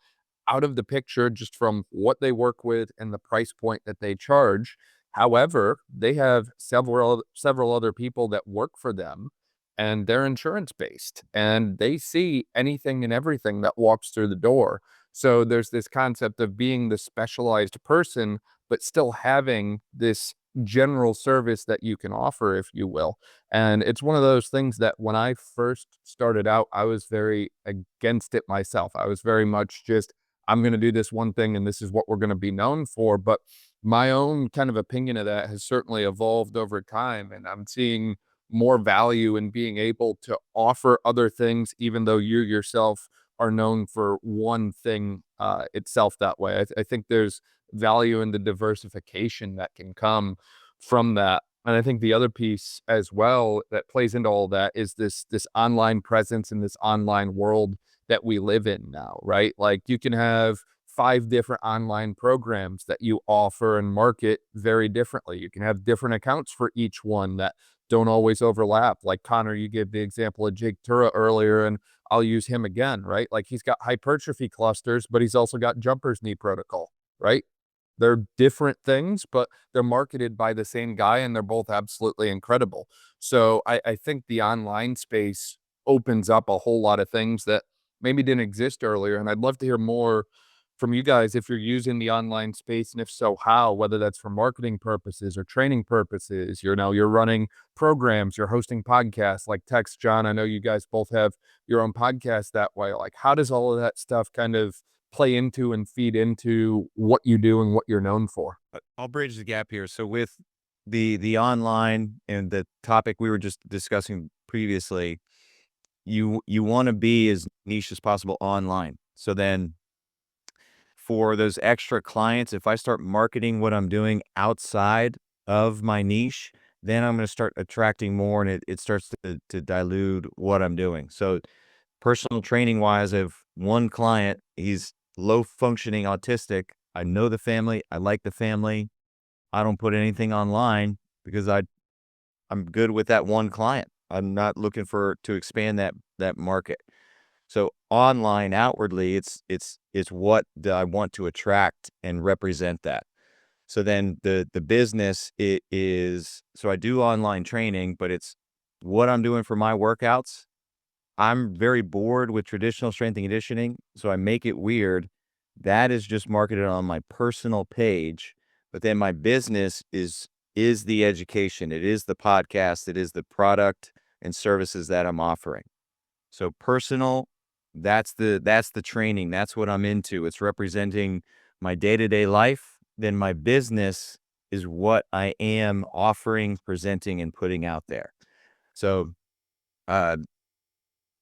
out of the picture just from what they work with and the price point that they charge. However, they have several other people that work for them, and they're insurance based, and they see anything and everything that walks through the door. So there's this concept of being the specialized person, but still having this general service that you can offer, if you will. And it's one of those things that when I first started out, I was very against it myself. I was very much just, I'm going to do this one thing and this is what we're going to be known for. But my own kind of opinion of that has certainly evolved over time. And I'm seeing more value in being able to offer other things, even though you yourself are known for one thing itself that way. I think there's value in the diversification that can come from that. And I think the other piece as well that plays into all that is this online presence in this online world that we live in now, right? Like you can have 5 different online programs that you offer and market very differently. You can have different accounts for each one that don't always overlap. Like Connor, you gave the example of Jake Tura earlier, and I'll use him again, right? Like he's got hypertrophy clusters, but he's also got jumper's knee protocol, right? They're different things, but they're marketed by the same guy, and they're both absolutely incredible. So I think the online space opens up a whole lot of things that maybe didn't exist earlier. And I'd love to hear more from you guys if you're using the online space, and if so, how, whether that's for marketing purposes or training purposes. You're running programs, you're hosting podcasts like Tex, John. I know you guys both have your own podcast that way. Like, how does all of that stuff kind of play into and feed into what you do and what you're known for? I'll bridge the gap here. So with the online and the topic we were just discussing previously, you want to be as niche as possible online. So then for those extra clients, if I start marketing what I'm doing outside of my niche, then I'm going to start attracting more, and it starts to dilute what I'm doing. So personal training wise, I have one client, he's low functioning autistic. I know the family. I like the family. I don't put anything online because I'm good with that one client. I'm not looking to expand that market. So online outwardly, it's what I want to attract and represent that. So then the business so I do online training, but it's what I'm doing for my workouts. I'm very bored with traditional strength and conditioning, so I make it weird. That is just marketed on my personal page, but then my business is the education. It is the podcast. It is the product and services that I'm offering. So personal, that's the training. That's what I'm into. It's representing my day-to-day life. Then my business is what I am offering, presenting, and putting out there. So,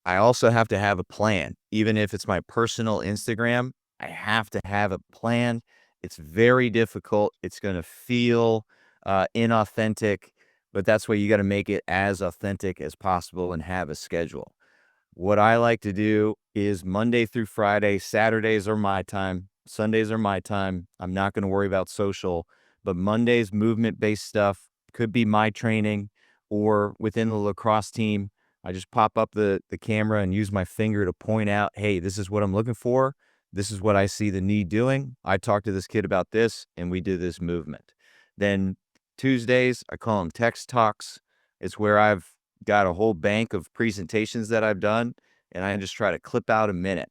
I also have to have a plan. Even if it's my personal Instagram, I have to have a plan. It's very difficult. It's going to feel inauthentic, but that's why you got to make it as authentic as possible and have a schedule. What I like to do is Monday through Friday, Saturdays are my time, Sundays are my time. I'm not going to worry about social, but Monday's movement-based stuff could be my training, or within the lacrosse team, I just pop up the camera and use my finger to point out, hey, this is what I'm looking for. This is what I see the knee doing. I talked to this kid about this, and we do this movement. Then Tuesdays, I call them text talks. It's where I've got a whole bank of presentations that I've done, and I just try to clip out a minute.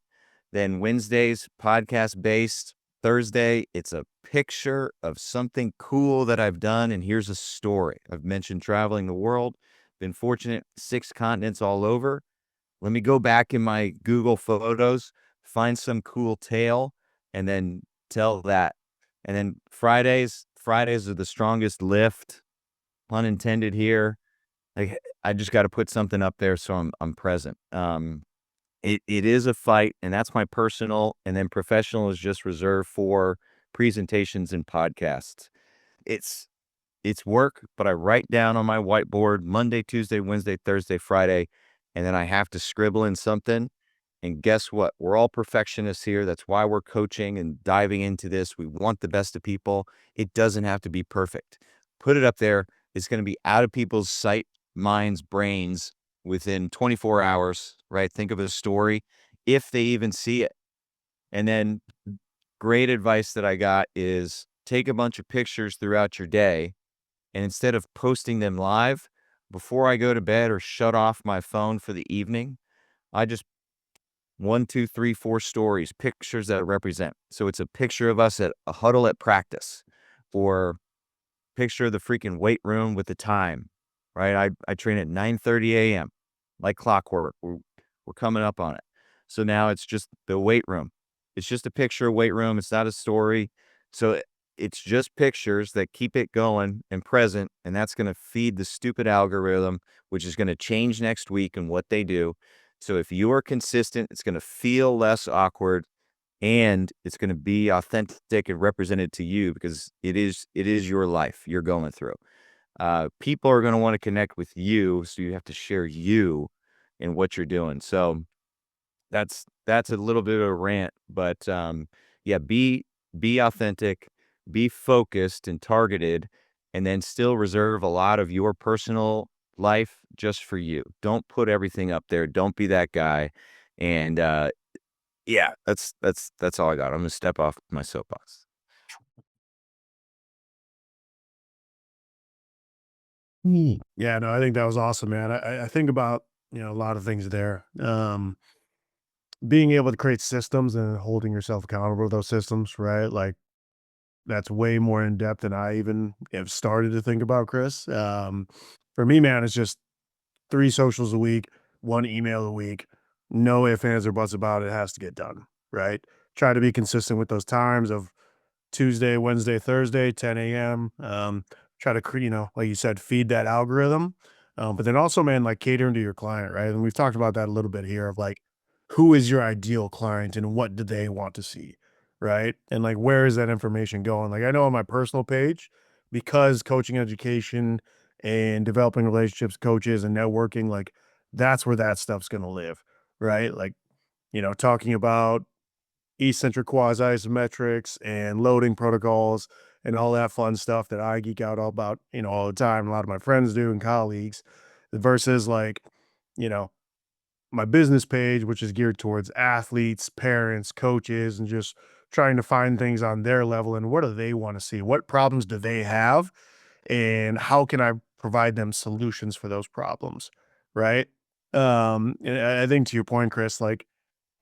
Then Wednesdays, podcast based. Thursday, it's a picture of something cool that I've done, and here's a story. I've mentioned traveling the world, been fortunate, 6 continents all over. Let me go back in my Google Photos, find some cool tale, and then tell that. And then Fridays are the strongest lift, pun intended here. Like, I just got to put something up there so I'm present. It is a fight, and that's my personal, and then professional is just reserved for presentations and podcasts. It's work, but I write down on my whiteboard Monday, Tuesday, Wednesday, Thursday, Friday, and then I have to scribble in something. And guess what? We're all perfectionists here. That's why we're coaching and diving into this. We want the best of people. It doesn't have to be perfect. Put it up there. It's going to be out of people's sight, minds, brains within 24 hours, right? Think of a story, if they even see it. And then great advice that I got is take a bunch of pictures throughout your day, and instead of posting them live, before I go to bed or shut off my phone for the evening, I just 1, 2, 3, 4 stories, pictures that represent. So it's a picture of us at a huddle at practice, or picture of the freaking weight room with the time, right? I train at 9:30 a.m. like clockwork. We're coming up on it. So now it's just the weight room. It's just a picture of weight room. It's not a story. So it's just pictures that keep it going and present, and that's going to feed the stupid algorithm, which is going to change next week and what they do. So if you are consistent, it's going to feel less awkward, and it's going to be authentic and represented to you, because it is your life you're going through. People are going to want to connect with you, so you have to share you and what you're doing. So that's a little bit of a rant, but yeah, be authentic, be focused and targeted, and then still reserve a lot of your personal life just for you. Don't put everything up there. Don't be that guy. And yeah, that's all I got. I'm gonna step off my soapbox. Yeah, no, I think that was awesome, man. I think about, a lot of things there. Being able to create systems and holding yourself accountable to those systems, right? Like, that's way more in depth than I even have started to think about, Chris. For me, man, it's just 3 socials a week, 1 email a week. No ifs, ands, or buts about it. It has to get done, right? Try to be consistent with those times of Tuesday, Wednesday, Thursday, 10 a.m. Try to, like you said, feed that algorithm. But then also, man, like catering to your client, right? And we've talked about that a little bit here of like, who is your ideal client and what do they want to see, right? And like, where is that information going? Like, I know on my personal page, because coaching education and developing relationships, coaches, and networking, like, that's where that stuff's going to live, right? Like, talking about eccentric quasi isometrics and loading protocols and all that fun stuff that I geek out all about, all the time. A lot of my friends do and colleagues, versus like, you know, my business page, which is geared towards athletes, parents, coaches, and just trying to find things on their level and what do they want to see? What problems do they have? And how can I provide them solutions for those problems? Right. And I think to your point, Chris, like,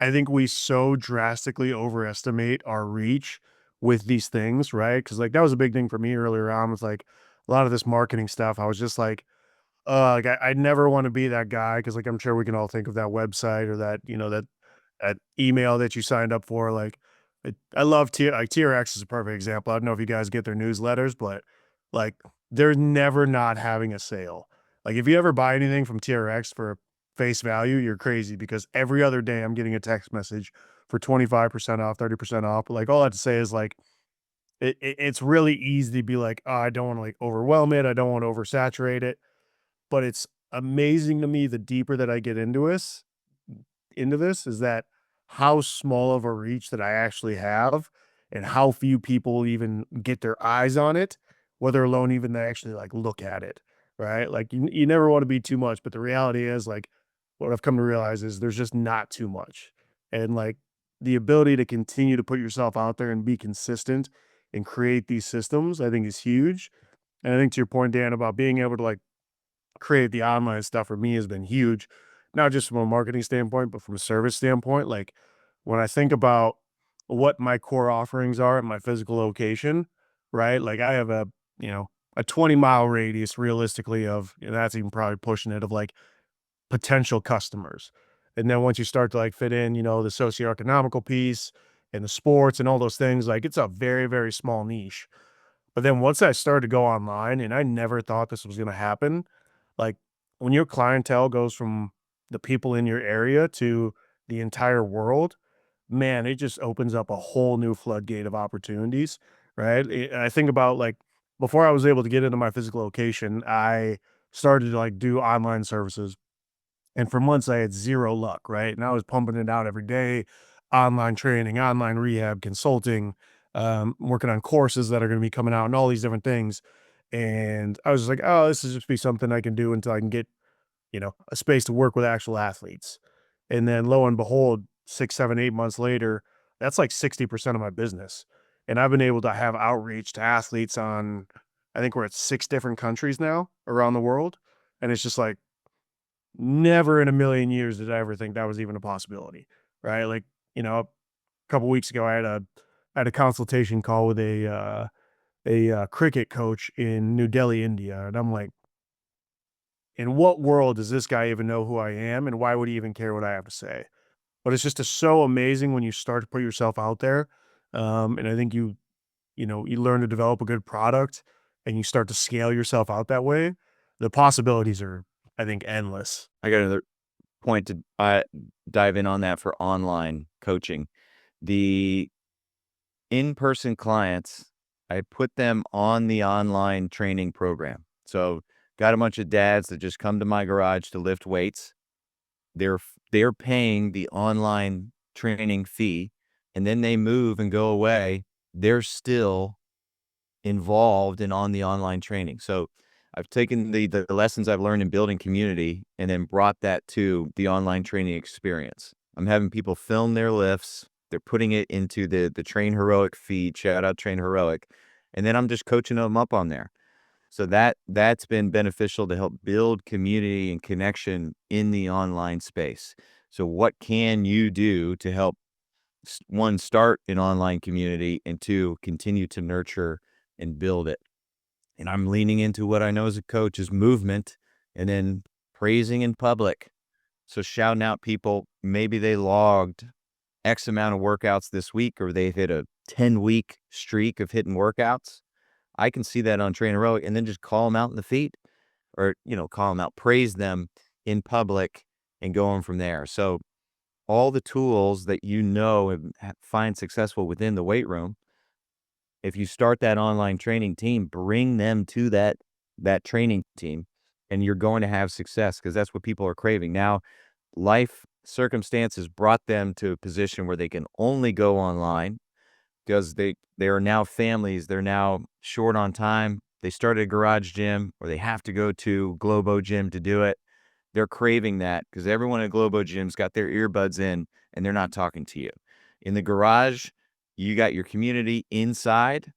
I think we so drastically overestimate our reach with these things, right? Because like that was a big thing for me earlier on with like a lot of this marketing stuff. I was just like, like I never want to be that guy because like I'm sure we can all think of that website or that that email that you signed up for. Like I love like TRX is a perfect example. I don't know if you guys get their newsletters, but like they're never not having a sale. Like if you ever buy anything from TRX for face value, you're crazy because every other day I'm getting a text message for 25% off, 30% off. But like all I have to say is like it's really easy to be like, oh, I don't want to like overwhelm it. I don't want to oversaturate it. But it's amazing to me the deeper that I get into this is that how small of a reach that I actually have and how few people even get their eyes on it, whether alone even they actually like look at it, right? Like you never want to be too much, but the reality is like what I've come to realize is there's just not too much. And like the ability to continue to put yourself out there and be consistent and create these systems, I think is huge. And I think to your point, Dan, about being able to like create the online stuff for me has been huge, not just from a marketing standpoint, but from a service standpoint. Like when I think about what my core offerings are at my physical location, right? Like I have a 20-mile radius realistically of, that's even probably pushing it, of like potential customers. And then once you start to like fit in, the socioeconomical piece and the sports and all those things, like it's a very, very small niche. But then once I started to go online, and I never thought this was going to happen, like when your clientele goes from the people in your area to the entire world, man, it just opens up a whole new floodgate of opportunities, right? I think about like before I was able to get into my physical location, I started to like do online services. And for months I had zero luck, right? And I was pumping it out every day, online training, online rehab, consulting, working on courses that are going to be coming out and all these different things. And I was just like, oh, this is just be something I can do until I can get, a space to work with actual athletes. And then lo and behold, 6, 7, 8 months later, that's like 60% of my business. And I've been able to have outreach to athletes on, I think we're at 6 different countries now around the world. And it's just like, never in a million years did I ever think that was even a possibility, right? Like, a couple weeks ago, I had a consultation call with a cricket coach in New Delhi, India, and I'm like, in what world does this guy even know who I am, and why would he even care what I have to say? But it's just so amazing when you start to put yourself out there, and I think you learn to develop a good product, and you start to scale yourself out that way. The possibilities are, I think, endless. I got another point to dive in on that for online coaching. The in-person clients, I put them on the online training program. So got a bunch of dads that just come to my garage to lift weights. They're paying the online training fee, and then they move and go away. They're still involved and on the online training. So I've taken the lessons I've learned in building community and then brought that to the online training experience. I'm having people film their lifts. They're putting it into the Train Heroic feed, shout out Train Heroic. And then I'm just coaching them up on there. So that's been beneficial to help build community and connection in the online space. So what can you do to help, one, start an online community, and two, continue to nurture and build it? And I'm leaning into what I know as a coach is movement, and then praising in public. So shouting out people, maybe they logged X amount of workouts this week, or they've hit a 10-week streak of hitting workouts. I can see that on Train Heroic and then just call them out in the feed, or, call them out, praise them in public, and go on from there. So all the tools that and find successful within the weight room, if you start that online training team, bring them to that training team, and you're going to have success, because that's what people are craving. Now, life circumstances brought them to a position where they can only go online, because they are now families. They're now short on time. They started a garage gym, or they have to go to Globo Gym to do it. They're craving that because everyone at Globo Gym's got their earbuds in and they're not talking to you. In the garage, you got your community inside.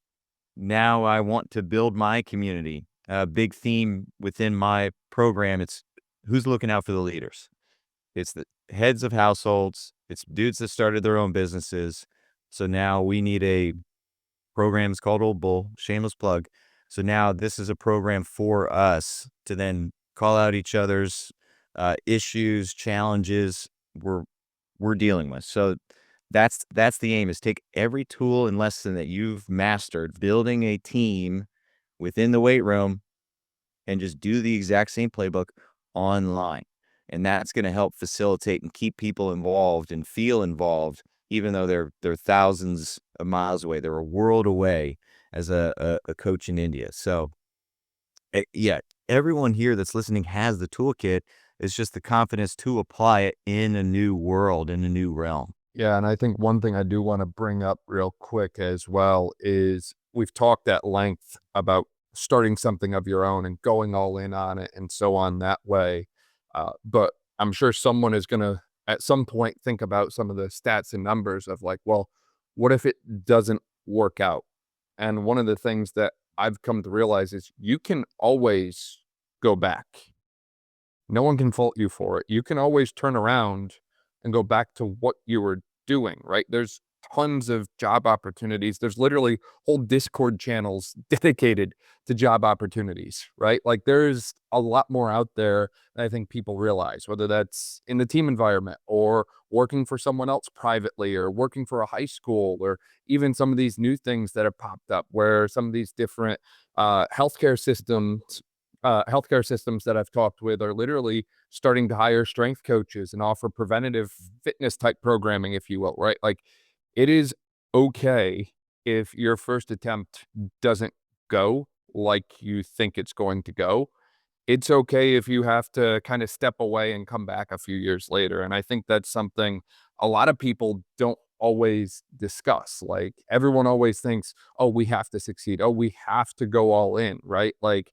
Now I want to build my community. A big theme within my program, it's who's looking out for the leaders. It's the heads of households. It's dudes that started their own businesses. So now we need a program. It's called Old Bull, shameless plug. So now this is a program for us to then call out each other's issues, challenges we're dealing with. So that's the aim, is take every tool and lesson that you've mastered building a team within the weight room and just do the exact same playbook online. And that's going to help facilitate and keep people involved and feel involved, even though they're thousands of miles away. They're a world away as a coach in India. So yeah, everyone here that's listening has the toolkit. It's just the confidence to apply it in a new world, in a new realm. Yeah, and I think one thing I do want to bring up real quick as well is we've talked at length about starting something of your own and going all in on it and so on that way. But I'm sure someone is going to, at some point, think about some of the stats and numbers of like, well, what if it doesn't work out? And one of the things that I've come to realize is you can always go back. No one can fault you for it. You can always turn around and go back to what you were doing, right? There's tons of job opportunities. There's literally whole Discord channels dedicated to job opportunities, right? Like there's a lot more out there than I think people realize, whether that's in the team environment or working for someone else privately or working for a high school, or even some of these new things that have popped up where some of these different healthcare systems that I've talked with are literally starting to hire strength coaches and offer preventative fitness type programming, if you will, right? Like it is okay if your first attempt doesn't go like you think it's going to go. It's okay if you have to kind of step away and come back a few years later. And I think that's something a lot of people don't always discuss. Like everyone always thinks, oh, we have to succeed. Oh, we have to go all in, right? Like,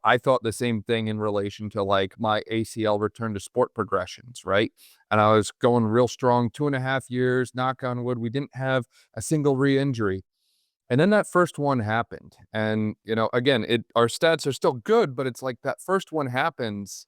I thought the same thing in relation to like my ACL return to sport progressions, right? And I was going real strong, 2.5 years, knock on wood. We didn't have a single re-injury. And then that first one happened. And, again, our stats are still good, but it's like that first one happens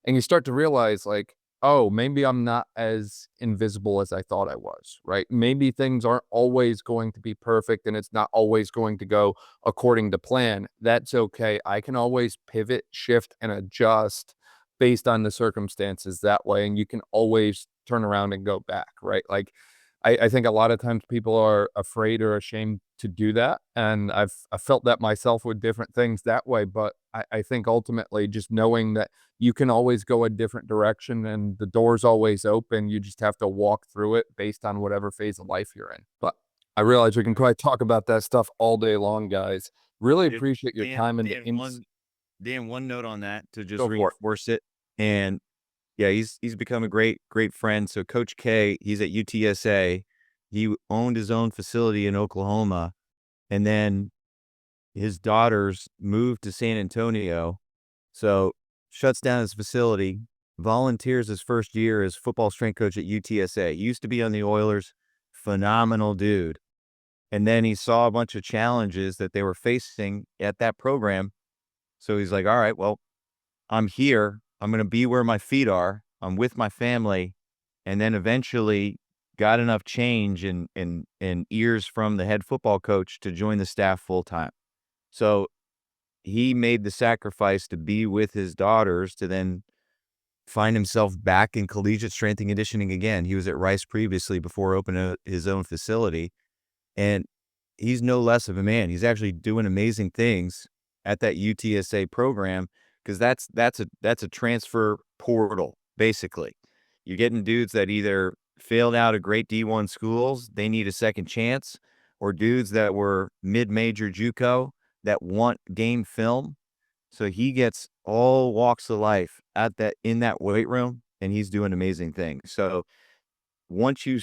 and you start to realize like, oh, maybe I'm not as invisible as I thought I was, right? Maybe things aren't always going to be perfect and it's not always going to go according to plan. That's okay. I can always pivot, shift, and adjust based on the circumstances that way. And you can always turn around and go back, right? Like I think a lot of times people are afraid or ashamed to do that. And I felt that myself with different things that way. But I think ultimately just knowing that you can always go a different direction and the door's always open, you just have to walk through it based on whatever phase of life you're in. But I realize we can probably talk about that stuff all day long, guys. Really appreciate your time and Dan, one note on that to just Go for it. reinforce it. And yeah, he's become a great friend. So Coach K, he's at UTSA. He owned his own facility in Oklahoma, and then his daughters moved to San Antonio. So shuts down his facility, volunteers his first year as football strength coach at UTSA. He used to be on the Oilers, phenomenal dude. And then he saw a bunch of challenges that they were facing at that program. So he's like, all right, well, I'm here. I'm going to be where my feet are. I'm with my family. And then eventually got enough change and ears from the head football coach to join the staff full time. So he made the sacrifice to be with his daughters to then find himself back in collegiate strength and conditioning again. He was at Rice previously before opening his own facility. And he's no less of a man. He's actually doing amazing things at that UTSA program because that's a transfer portal, basically. You're getting dudes that either failed out of great D1 schools, they need a second chance, or dudes that were mid-major JUCO that want game film. So he gets all walks of life in that weight room, and he's doing amazing things. So once you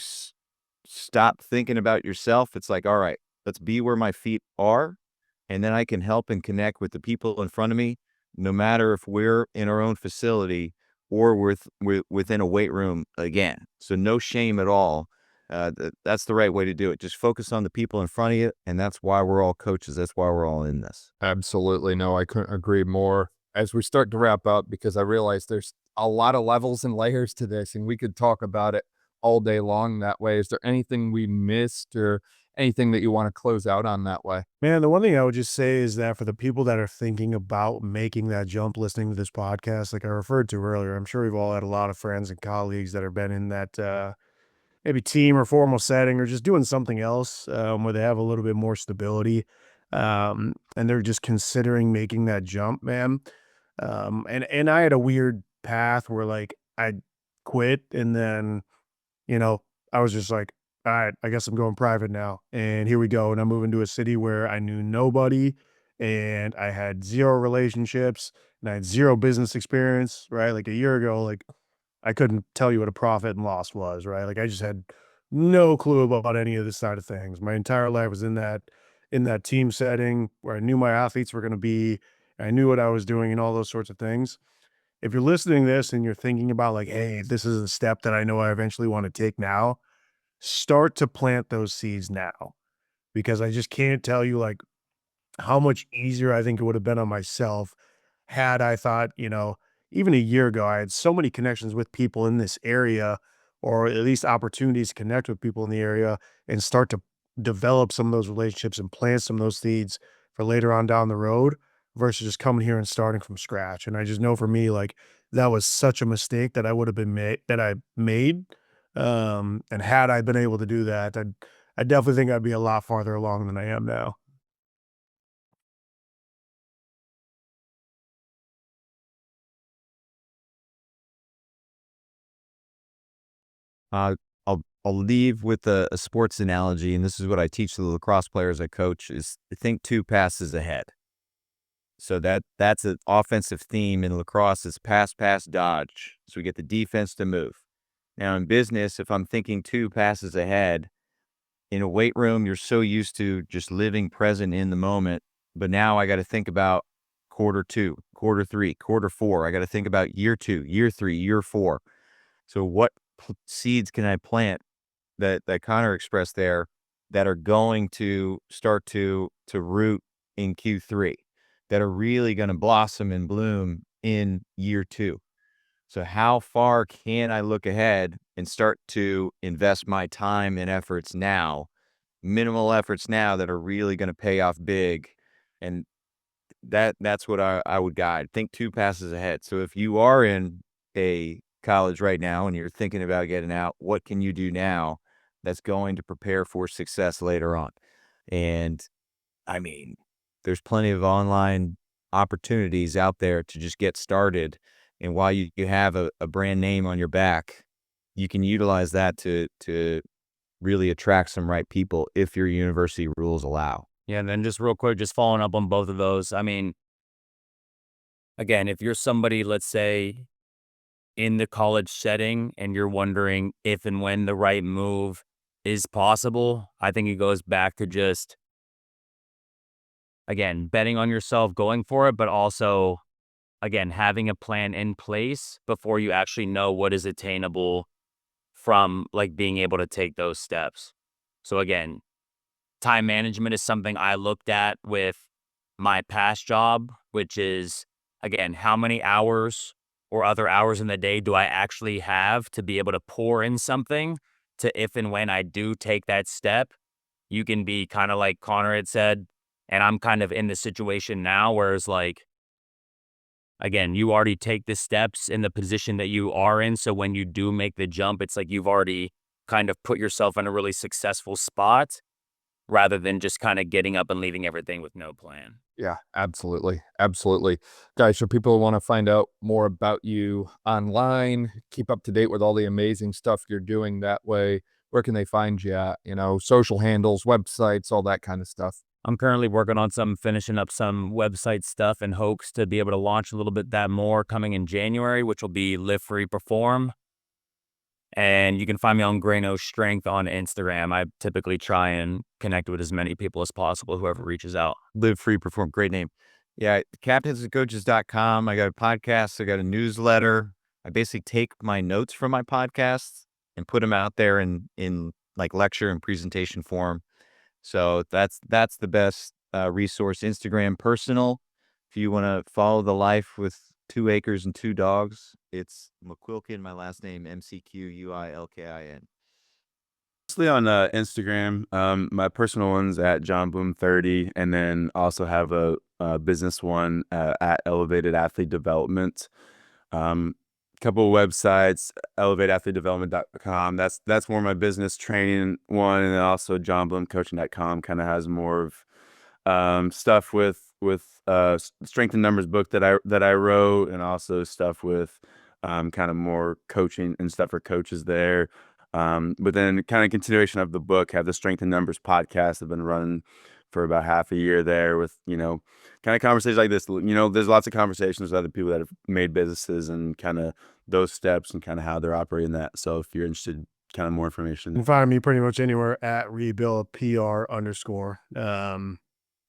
stop thinking about yourself, it's like, all right, let's be where my feet are, and then I can help and connect with the people in front of me, no matter if we're in our own facility or within a weight room again. So no shame at all. That's the right way to do it. Just focus on the people in front of you, and that's why we're all coaches. That's why we're all in this. Absolutely. No, I couldn't agree more. As we start to wrap up, because I realize there's a lot of levels and layers to this, and we could talk about it all day long that way. Is there anything we missed or anything that you want to close out on that way? Man, the one thing I would just say is that for the people that are thinking about making that jump listening to this podcast, like I referred to earlier, I'm sure we've all had a lot of friends and colleagues that have been in that maybe team or formal setting or just doing something else where they have a little bit more stability and they're just considering making that jump, man. And I had a weird path where like I quit and then, I was just like, all right, I guess I'm going private now. And here we go. And I'm moving to a city where I knew nobody and I had zero relationships and I had zero business experience, right? Like a year ago, like I couldn't tell you what a profit and loss was, right? Like I just had no clue about any of this side of things. My entire life was in that team setting where I knew my athletes were going to be, I knew what I was doing and all those sorts of things. If you're listening to this and you're thinking about like, hey, this is a step that I know I eventually want to take now, start to plant those seeds now because I just can't tell you like how much easier I think it would have been on myself had I thought, even a year ago, I had so many connections with people in this area, or at least opportunities to connect with people in the area and start to develop some of those relationships and plant some of those seeds for later on down the road versus just coming here and starting from scratch. And I just know for me, like that was such a mistake that I would have been made. And had I been able to do that, I definitely think I'd be a lot farther along than I am now. I'll leave with a sports analogy, and this is what I teach the lacrosse players I coach: is to think 2 passes ahead. So that's an offensive theme in lacrosse is pass, dodge. So we get the defense to move. Now in business, if I'm thinking 2 passes ahead, in a weight room, you're so used to just living present in the moment. But now I got to think about quarter 2, quarter 3, quarter 4. I got to think about year 2, year 3, year 4. So what seeds can I plant that Connor expressed there that are going to start to root in Q3, that are really going to blossom and bloom in year 2? So how far can I look ahead and start to invest my time and efforts now, minimal efforts now that are really going to pay off big? And that's what I would guide. Think 2 passes ahead. So if you are in a college right now and you're thinking about getting out, what can you do now that's going to prepare for success later on? And I mean, there's plenty of online opportunities out there to just get started. And while you have a brand name on your back, you can utilize that to really attract some right people if your university rules allow. Yeah, and then just real quick, just following up on both of those. I mean, again, if you're somebody, let's say, in the college setting and you're wondering if and when the right move is possible, I think it goes back to just, again, betting on yourself, going for it, but also, again, having a plan in place before you actually know what is attainable from like being able to take those steps. So again, time management is something I looked at with my past job, which is, again, how many hours or other hours in the day do I actually have to be able to pour in something to if and when I do take that step, you can be kind of like Connor had said, and I'm kind of in the situation now where it's like, again, you already take the steps in the position that you are in. So when you do make the jump, it's like you've already kind of put yourself in a really successful spot rather than just kind of getting up and leaving everything with no plan. Yeah, absolutely. Absolutely. Guys, so people want to find out more about you online, keep up to date with all the amazing stuff you're doing that way, where can they find you at? You know, social handles, websites, all that kind of stuff. I'm currently working on finishing up some website stuff in hopes to be able to launch a little bit that more coming in January, which will be Live Free Perform. And you can find me on Greyno Strength on Instagram. I typically try and connect with as many people as possible, whoever reaches out. Live Free Perform. Great name. Yeah, captainsandcoaches.com. I got a podcast. I got a newsletter. I basically take my notes from my podcasts and put them out there in like lecture and presentation form. So that's the best resource. Instagram personal. If you want to follow the life with 2 acres and 2 dogs, it's McQuilkin, my last name, McQuilkin. Mostly on Instagram. My personal one's at John Bloom 30, and then also have a business one at Elevated Athlete Development. Couple of websites, elevateathletedevelopment.com. That's more my business training one, and then also johnbloomcoaching.com kind of has more of stuff with Strength in Numbers book that I wrote, and also stuff with kind of more coaching and stuff for coaches there. But then kind of continuation of the book, have the Strength in Numbers podcast. I've been running for about half a year there with, kind of conversations like this. There's lots of conversations with other people that have made businesses and kind of those steps and kind of how they're operating that. So if you're interested, kind of more information. You can find me pretty much anywhere at Rebuild PR _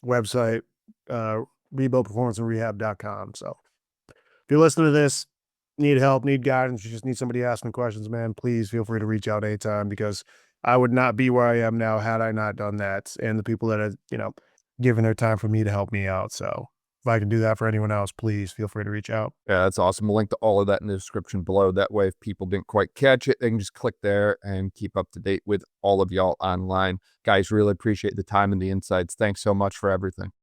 website, rebuildperformancerehab.com. So if you're listening to this, need help, need guidance, you just need somebody asking questions, man, please feel free to reach out anytime, because I would not be where I am now had I not done that. And the people that are, giving their time for me to help me out. So if I can do that for anyone else, please feel free to reach out. Yeah, that's awesome. We'll link to all of that in the description below. That way, if people didn't quite catch it, they can just click there and keep up to date with all of y'all online. Guys, really appreciate the time and the insights. Thanks so much for everything.